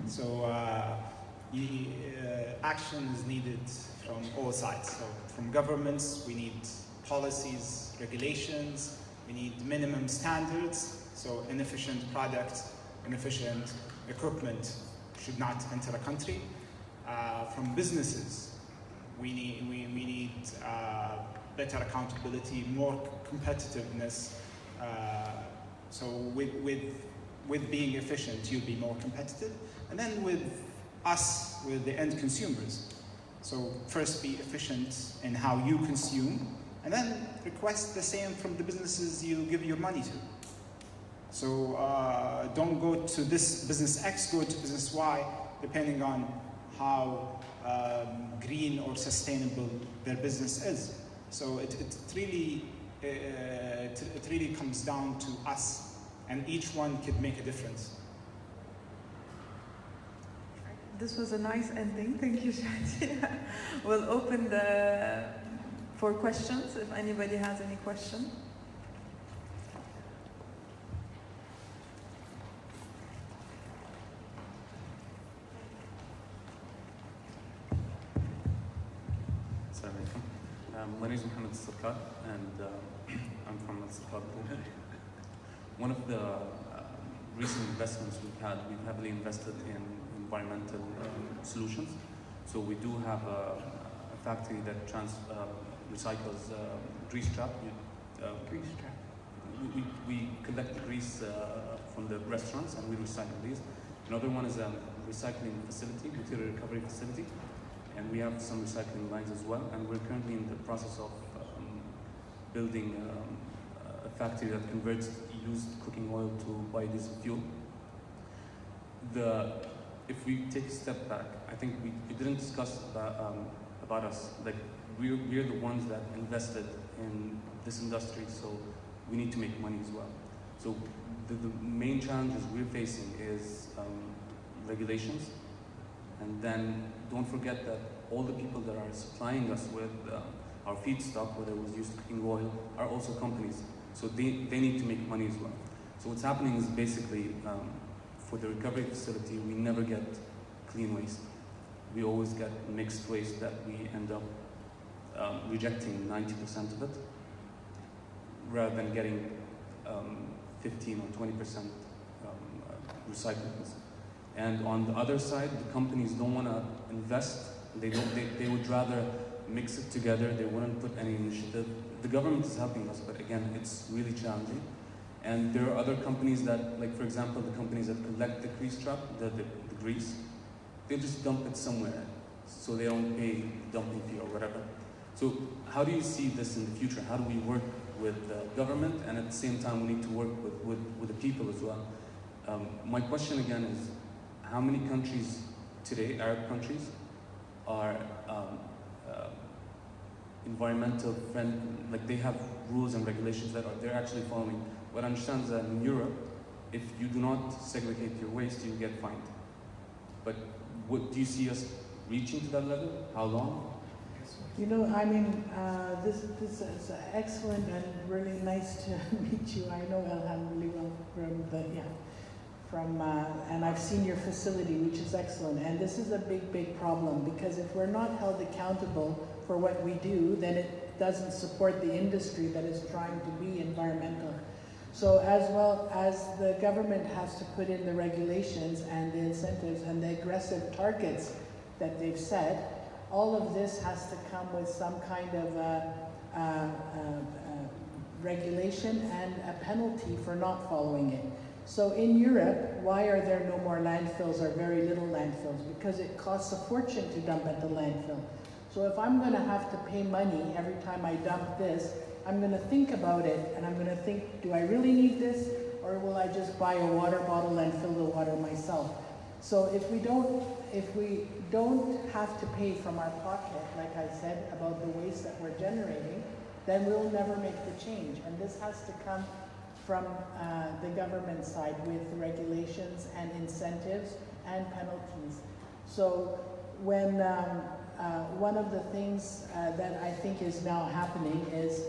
So action is needed from all sides. So from governments, we need policies, regulations, we need minimum standards. So inefficient products, inefficient equipment should not enter a country. From businesses, we need better accountability, more competitiveness. So with being efficient, you'll be more competitive. And then with us, with the end consumers. So first be efficient in how you consume, and then request the same from the businesses you give your money to. So don't go to this business X, go to business Y, depending on how green or sustainable their business is. So it really comes down to us, and each one could make a difference. This was a nice ending. Thank you, Shadi. We'll open for questions, if anybody has any question. My name is Mohammed Sarkar, and I'm from Al-Sarkar. One of the recent investments we've heavily invested in environmental solutions. So we do have a factory that recycles grease trap. We collect the grease from the restaurants and we recycle these. Another one is a recycling facility, material recovery facility. And we have some recycling lines as well, and we're currently in the process of building a factory that converts used cooking oil to biodiesel fuel. If we take a step back, I think we didn't discuss about us. Like we're the ones that invested in this industry, so we need to make money as well. So the main challenges we're facing is regulations. And then don't forget that all the people that are supplying us with our feedstock, whether it was used cooking oil, are also companies. So they need to make money as well. So what's happening is basically, for the recovery facility, we never get clean waste. We always get mixed waste that we end up rejecting 90% of it, rather than getting 15 or 20% recyclables. And on the other side, the companies don't want to invest. They would rather mix it together. They wouldn't put any initiative. The government is helping us, but again, it's really challenging. And there are other companies that, like for example, the companies that collect the grease trap, the grease, they just dump it somewhere, so they don't pay dumping fee or whatever. So how do you see this in the future? How do we work with the government, and at the same time we need to work with the people as well? My question again is, how many countries today, Arab countries, are environmental friendly, like they have rules and regulations that they're actually following? What I understand is that in Europe, if you do not segregate your waste, you get fined. But do you see us reaching to that level? How long? You know, I mean, this is excellent and really nice to meet you. I know Elham really well and I've seen your facility, which is excellent. And this is a big problem, because if we're not held accountable for what we do, then it doesn't support the industry that is trying to be environmental. So as well as the government has to put in the regulations and the incentives and the aggressive targets that they've set, all of this has to come with some kind of regulation and a penalty for not following it. So in Europe, why are there no more landfills or very little landfills? Because it costs a fortune to dump at the landfill. So if I'm going to have to pay money every time I dump this, I'm going to think about it and I'm going to think, do I really need this? Or will I just buy a water bottle and fill the water myself? So if we don't have to pay from our pocket, like I said, about the waste that we're generating, then we'll never make the change. And this has to come from the government side with regulations and incentives and penalties. So when one of the things that I think is now happening is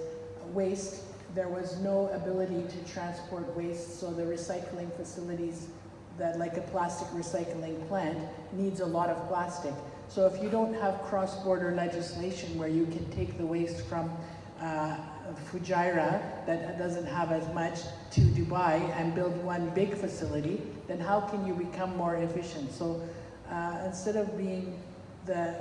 waste. There was no ability to transport waste, so the recycling facilities that, like a plastic recycling plant, needs a lot of plastic. So if you don't have cross-border legislation where you can take the waste from Fujairah that doesn't have as much to Dubai and build one big facility, then how can you become more efficient? So instead of being the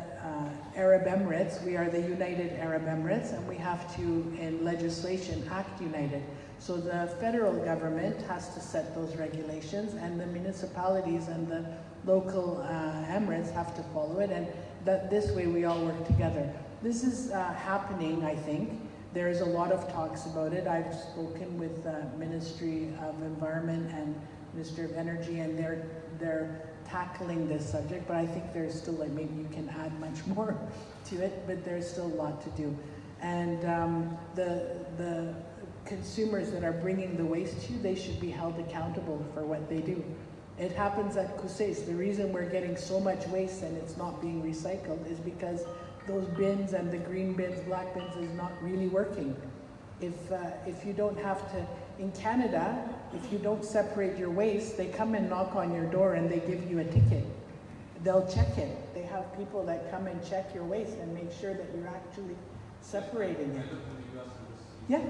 Arab Emirates, we are the United Arab Emirates, and we have to, in legislation, act united. So the federal government has to set those regulations, and the municipalities and the local emirates have to follow it, and that this way we all work together. This is happening, I think. There is a lot of talks about it. I've spoken with the Ministry of Environment and Ministry of Energy, and they're tackling this subject, but I think there's still, like, maybe you can add much more to it, but there's still a lot to do. And the consumers that are bringing the waste to you, they should be held accountable for what they do. It happens at Kusais. The reason we're getting so much waste and it's not being recycled is because those bins and the green bins, black bins is not really working. If you don't have to, in Canada, if you don't separate your waste, they come and knock on your door and they give you a ticket. They'll check it. They have people that come and check your waste and make sure that you're actually separating it. Yeah.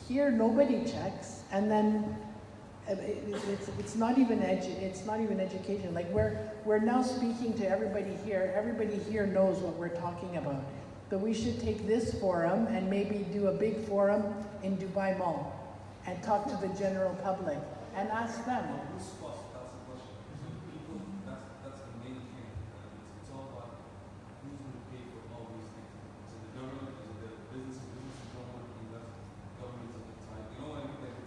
Here, nobody checks, and then it's not even education. Like we're now speaking to everybody here. Everybody here knows what we're talking about. But we should take this forum and maybe do a big forum in Dubai Mall and talk to the general public and ask them. That's the question. That's the main thing. It's all about who's going to pay for all these things. Is it the government? Is it the businesses don't want to invest? Governments at the time. You know what I mean? Like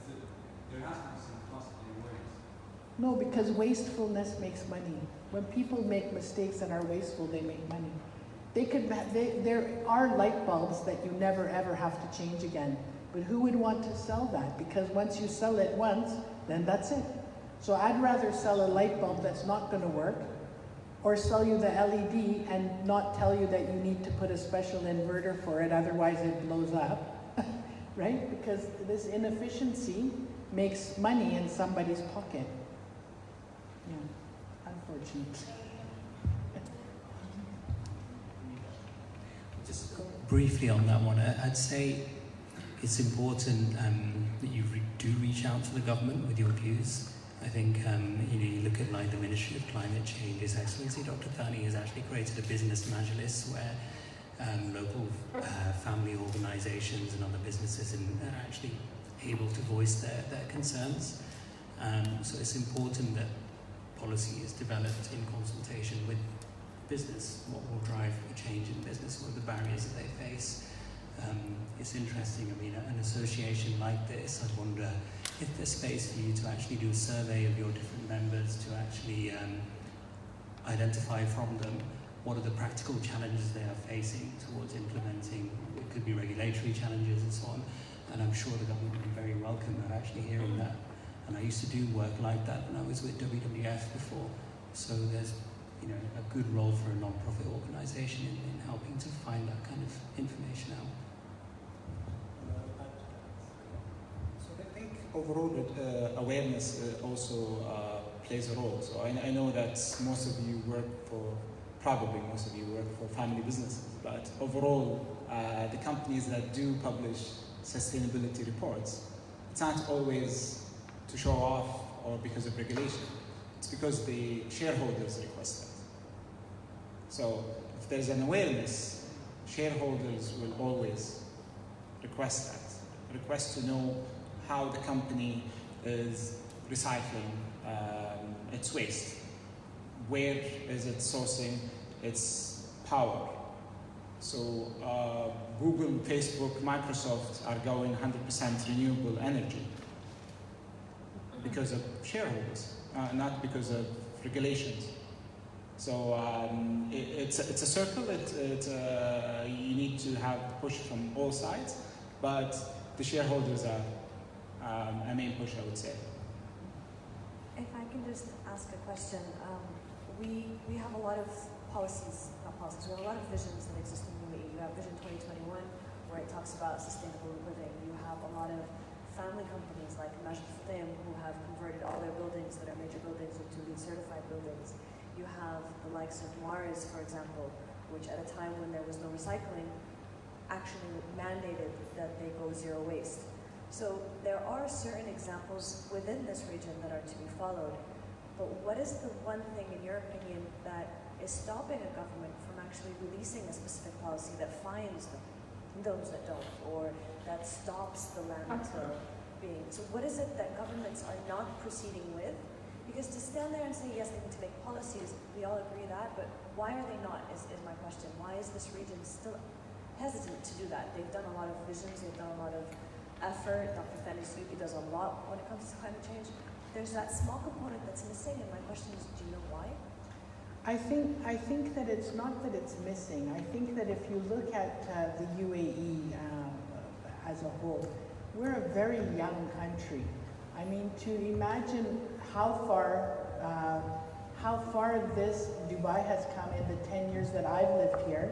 there has to be some cost in ways. No, because wastefulness makes money. When people make mistakes and are wasteful, they make money. There are light bulbs that you never ever have to change again. But who would want to sell that? Because once you sell it once, then that's it. So I'd rather sell a light bulb that's not going to work, or sell you the LED and not tell you that you need to put a special inverter for it, otherwise it blows up, right? Because this inefficiency makes money in somebody's pocket. Yeah, unfortunately. Just briefly on that one, I'd say it's important that you do reach out to the government with your views. I think you look at like the Ministry of Climate Change. His Excellency Dr. Thani has actually created a business majlis where local family organisations and other businesses are actually able to voice their concerns. So it's important that policy is developed in consultation with business. What will drive a change in business? What are the barriers that they face? It's interesting. I mean, an association like this, I wonder if there's space for you to actually do a survey of your different members to actually identify from them what are the practical challenges they are facing towards implementing. It could be regulatory challenges and so on. And I'm sure the government would be very welcome at actually hearing that. And I used to do work like that when I was with WWF before. So there's a good role for a non-profit organisation in helping to find that kind of information out. So I think overall awareness also plays a role. So I know that most of you work for family businesses, but overall the companies that do publish sustainability reports, it's not always to show off or because of regulation. It's because the shareholders request it. So if there's an awareness, shareholders will always request to know how the company is recycling its waste. Where is it sourcing its power? So Google, Facebook, Microsoft are going 100% renewable energy because of shareholders, not because of regulations. So it's a circle. You need to have push from all sides, but the shareholders are a main push, I would say. If I can just ask a question, we have a lot of policies, not policies, we have a lot of visions that exist in UAE. You have Vision 2021, where it talks about sustainable living. You have a lot of family companies like Majid Futem who have converted all their buildings that are major buildings into LEED certified buildings. You have the likes of Mars, for example, which at a time when there was no recycling, actually mandated that they go zero waste. So there are certain examples within this region that are to be followed, but what is the one thing, in your opinion, that is stopping a government from actually releasing a specific policy that fines them, those that don't, or that stops the landfill being? So what is it that governments are not proceeding with? Because to stand there and say, yes, they need to make policies, we all agree that, but why are they not, is my question. Why is this region still hesitant to do that? They've done a lot of visions, they've done a lot of effort. Dr. Fani Suki does a lot when it comes to climate change. There's that small component that's missing, and my question is, do you know why? I think that it's not that it's missing. I think that if you look at the UAE as a whole, we're a very young country. I mean, to imagine how far this Dubai has come in the 10 years that I've lived here,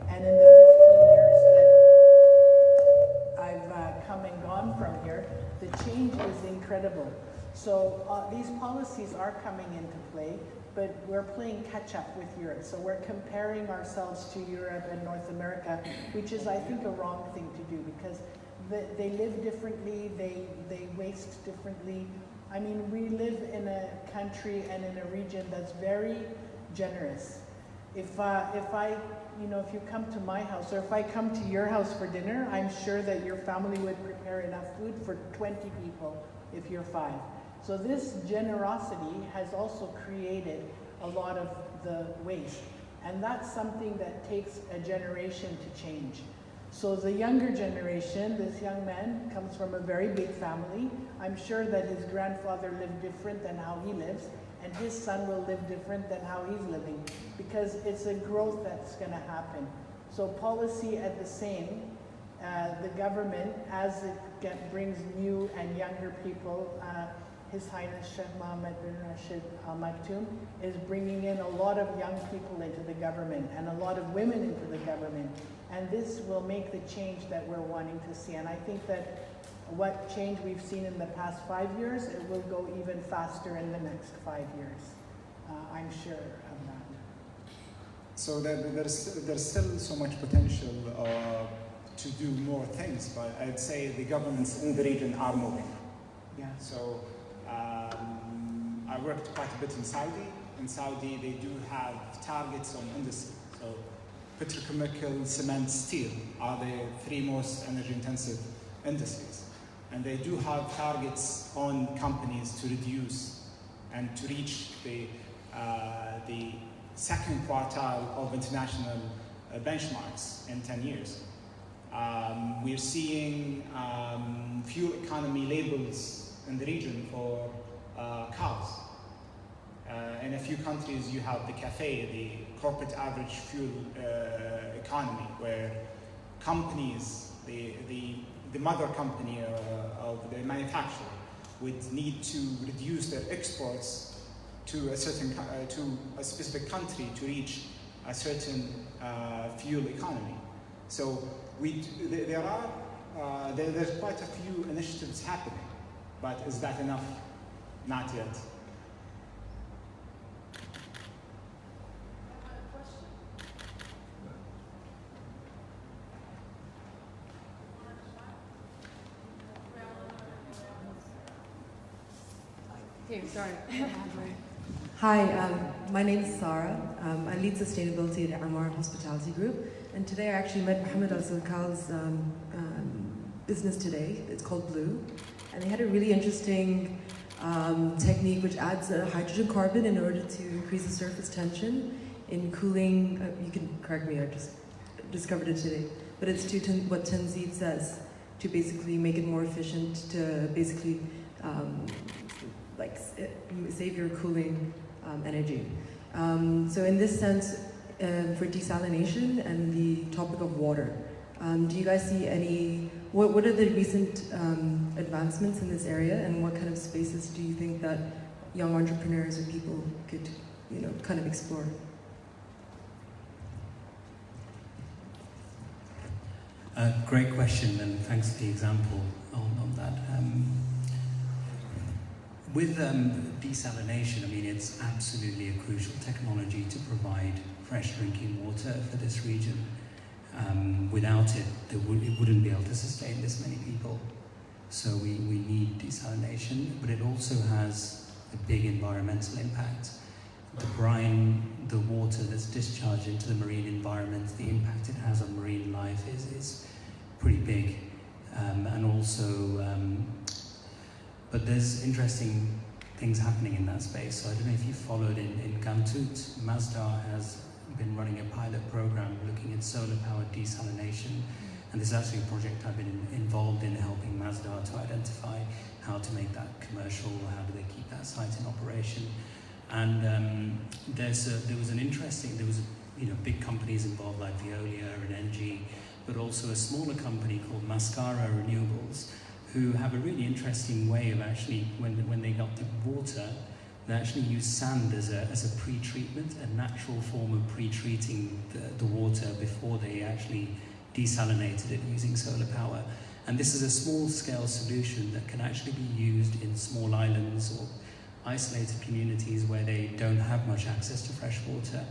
and in the 15 years that I've come and gone from here, the change is incredible. So these policies are coming into play, but we're playing catch up with Europe. So we're comparing ourselves to Europe and North America, which is, I think, a wrong thing to do, because they live differently, they waste differently. I mean, we live in a country and in a region that's very generous. If you come to my house, or if I come to your house for dinner, I'm sure that your family would prepare enough food for 20 people if you're 5. So this generosity has also created a lot of the waste. And that's something that takes a generation to change. So the younger generation, this young man comes from a very big family. I'm sure that his grandfather lived different than how he lives, and his son will live different than how he's living, because it's a growth that's going to happen. So policy at the same, the government, as it brings new and younger people, His Highness Sheikh Mohammed bin Rashid Al Maktoum is bringing in a lot of young people into the government and a lot of women into the government. And this will make the change that we're wanting to see. And I think that what change we've seen in the past 5 years, it will go even faster in the next 5 years. I'm sure of that. So there's still so much potential to do more things, but I'd say the governments in the region are moving. Yeah. So I worked quite a bit in Saudi. In Saudi, they do have targets on industry. So petrochemical, cement, steel are the 3 most energy-intensive industries. And they do have targets on companies to reduce and to reach the second quartile of international benchmarks in 10 years. We're seeing fuel economy labels in the region for cars. In a few countries, you have the CAFE, the corporate average fuel economy, where companies, the mother company of the manufacturer, would need to reduce their exports to a certain to a specific country to reach a certain fuel economy. So there's quite a few initiatives happening, but is that enough? Not yet. Here, sorry. Hi, my name is Sarah. I lead sustainability at Amar Hospitality Group. And today I actually met Mohammed Al-Sulkal's business today. It's called Blue. And they had a really interesting technique which adds a hydrogen carbon in order to increase the surface tension in cooling. You can correct me, I just discovered it today. But it's to what Tanzid says, to basically make it more efficient, to basically save your cooling energy. So in this sense, for desalination and the topic of water, do you guys see any, what are the recent advancements in this area, and what kind of spaces do you think that young entrepreneurs or people could, kind of explore? Great question, and thanks for the example on that. With desalination, I mean, it's absolutely a crucial technology to provide fresh drinking water for this region. Without it, it wouldn't be able to sustain this many people. So we need desalination, but it also has a big environmental impact. The brine, the water that's discharged into the marine environment, the impact it has on marine life is pretty big. And also, but there's interesting things happening in that space. So I don't know if you followed in Gantut, Masdar has been running a pilot program looking at solar-powered desalination. And this is actually a project I've been involved in, helping Masdar to identify how to make that commercial, how do they keep that site in operation. And there was big companies involved like Veolia and Engie, but also a smaller company called Mascara Renewables, who have a really interesting way of actually, when they got the water, they actually use sand as a pre-treatment, a natural form of pre-treating the water before they actually desalinated it using solar power. And this is a small-scale solution that can actually be used in small islands or isolated communities where they don't have much access to fresh water.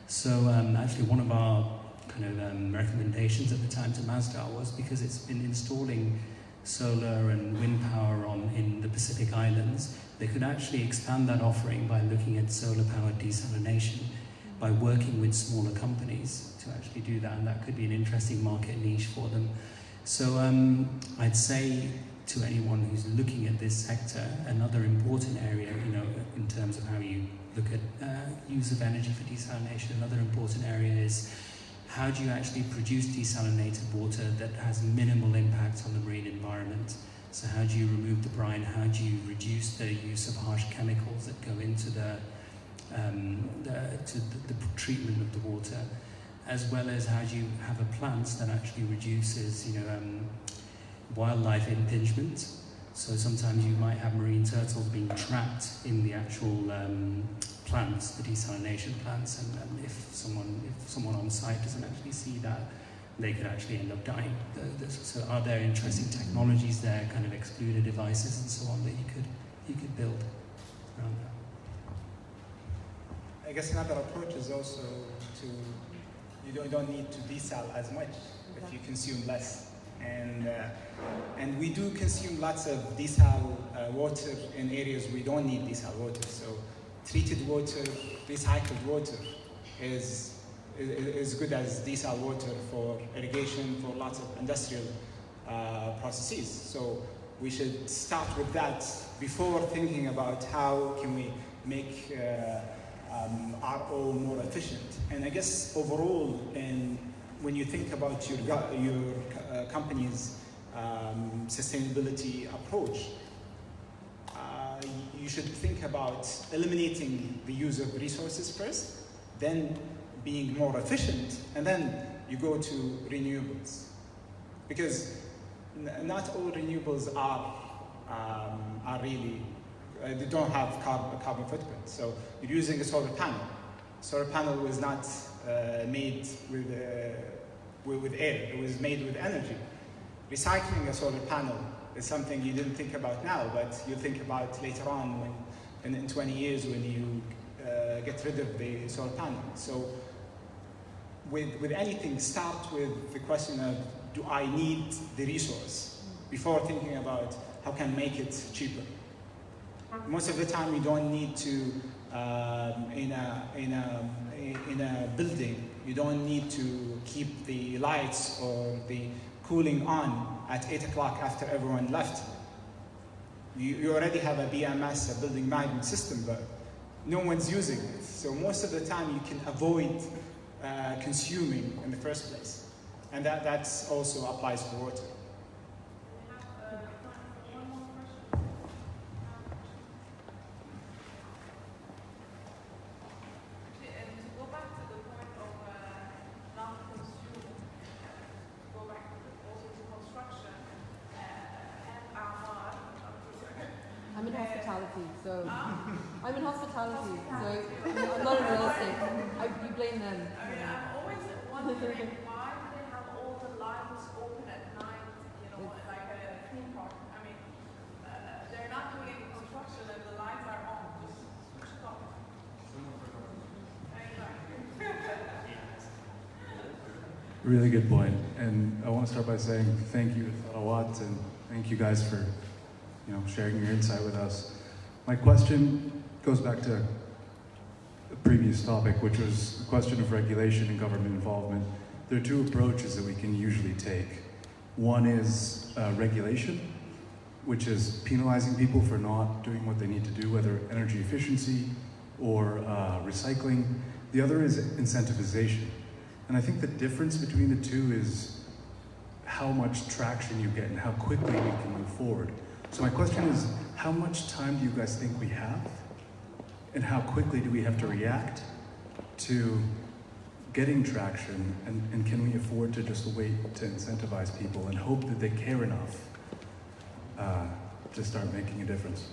So actually one of our kind of recommendations at the time to Masdar was, because it's been installing solar and wind power in the Pacific Islands, they could actually expand that offering by looking at solar-powered desalination, by working with smaller companies to actually do that, and that could be an interesting market niche for them. So I'd say to anyone who's looking at this sector, another important area, in terms of how you look at use of energy for desalination, another important area is how do you actually produce desalinated water that has minimal impact on the marine environment? So how do you remove the brine? How do you reduce the use of harsh chemicals that go into the treatment of the water? As well as how do you have a plant that actually reduces, wildlife impingement. So sometimes you might have marine turtles being trapped in the actual plants, the desalination plants, and if someone on site doesn't actually see that, they could actually end up dying. So are there interesting technologies there, kind of excluder devices and so on, that you could build around that? I guess another approach is also to, you don't need to desal as much if you consume less. And we do consume lots of desal water in areas we don't need desal water. So treated water, recycled water is good as desal water for irrigation, for lots of industrial processes. So we should start with that before thinking about how can we make RO more efficient. And I guess overall, when you think about your company's sustainability approach, you should think about eliminating the use of resources first, then being more efficient, and then you go to renewables. Because not all renewables are really, they don't have carbon footprint. So you're using a solar panel. Solar panel was not made with air, it was made with energy. Recycling a solar panel is something you didn't think about now, but you'll think about later on in 20 years when you get rid of the solar panel. So with anything, start with the question of, do I need the resource? Before thinking about how can I make it cheaper. Most of the time you don't need to in a building, you don't need to keep the lights or the cooling on at 8 o'clock after everyone left. You already have a BMS, a building management system, but no one's using it. So most of the time you can avoid consuming in the first place. And that also applies for water. I'm in hospitality, so I'm in hospitality, so I'm not in real estate. You blame them. I mean, I'm always wondering why do they have all the lights open at night, you know, like a theme park? I mean, they're not doing any construction and the lights are on. Just switch it off. Really good point. And I want to start by saying thank you to Tharawat and thank you guys for sharing your insight with us. My question goes back to the previous topic, which was the question of regulation and government involvement. There are two approaches that we can usually take. One is regulation, which is penalizing people for not doing what they need to do, whether energy efficiency or recycling. The other is incentivization. And I think the difference between the two is how much traction you get and how quickly we can move forward. So my question is, how much time do you guys think we have? And how quickly do we have to react to getting traction? And can we afford to just wait to incentivize people and hope that they care enough to start making a difference?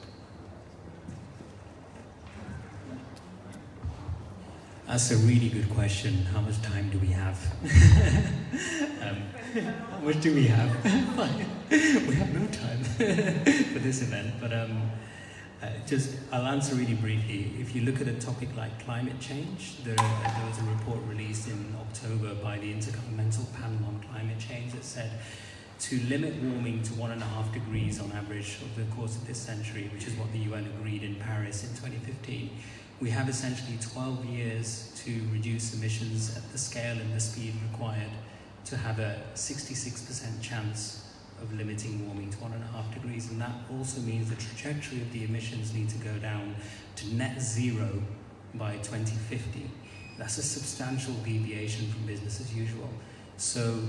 That's a really good question. How much time do we have? How much do we have? We have no time for this event, but I'll answer really briefly. If you look at a topic like climate change, there was a report released in October by the Intergovernmental Panel on Climate Change that said to limit warming to 1.5 degrees on average over the course of this century, which is what the UN agreed in Paris in 2015, we have essentially 12 years to reduce emissions at the scale and the speed required to have a 66% chance of limiting warming to 1.5 degrees. And that also means the trajectory of the emissions need to go down to net zero by 2050. That's a substantial deviation from business as usual. So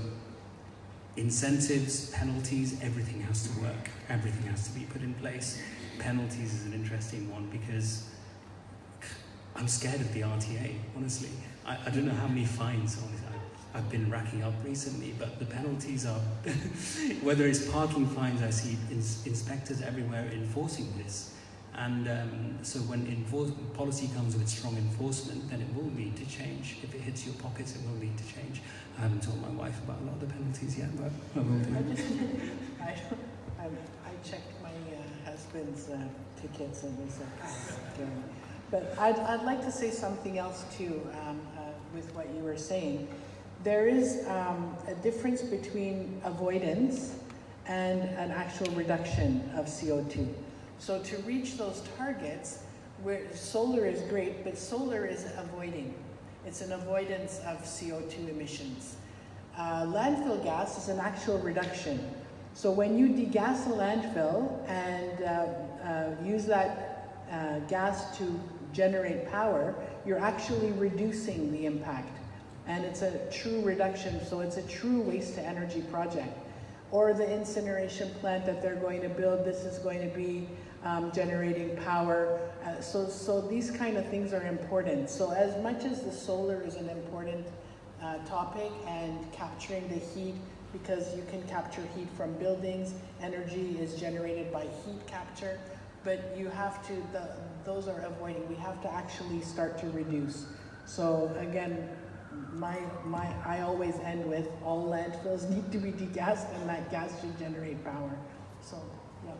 incentives, penalties, everything has to work. Everything has to be put in place. Penalties is an interesting one because I'm scared of the RTA, honestly. I don't know how many fines, honestly, I've been racking up recently, but the penalties are, whether it's parking fines, I see inspectors everywhere enforcing this. And so when policy comes with strong enforcement, then it will lead to change. If it hits your pockets, it will lead to change. I haven't told my wife about a lot of the penalties yet, but I will do. I checked my husband's tickets and was but I'd like to say something else too with what you were saying. There is a difference between avoidance and an actual reduction of CO2. So to reach those targets, where solar is great, but solar is avoiding. It's an avoidance of CO2 emissions. Landfill gas is an actual reduction. So when you degas a landfill and use that gas to generate power, you're actually reducing the impact. And it's a true reduction, so it's a true waste to energy project. Or the incineration plant that they're going to build, this is going to be generating power. So these kind of things are important. So as much as the solar is an important topic and capturing the heat, because you can capture heat from buildings, energy is generated by heat capture, but you have to, those are avoiding. We have to actually start to reduce. So again, I always end with all landfills need to be degassed and that gas should generate power. So, yeah.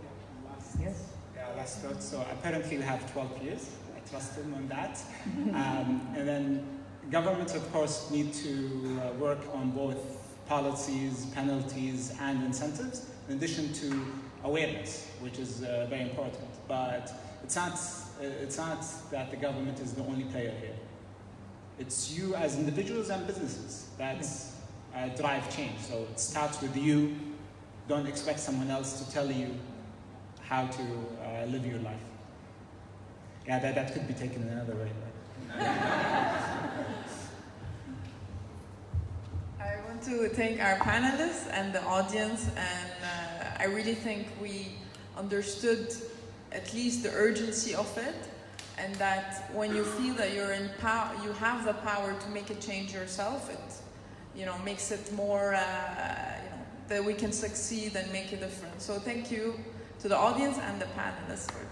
Yes? Yeah, last thought. So apparently we have 12 years. I trust him on that. And then governments, of course, need to work on both policies, penalties, and incentives, in addition to awareness, which is very important. But it's not that the government is the only player here. It's you as individuals and businesses that drive change. So it starts with you. Don't expect someone else to tell you how to live your life. Yeah, that could be taken another way. I want to thank our panelists and the audience, and I really think we understood at least the urgency of it, and that when you feel that you're in power, you have the power to make a change yourself. It, makes it more, that we can succeed and make a difference. So thank you to the audience and the panelists for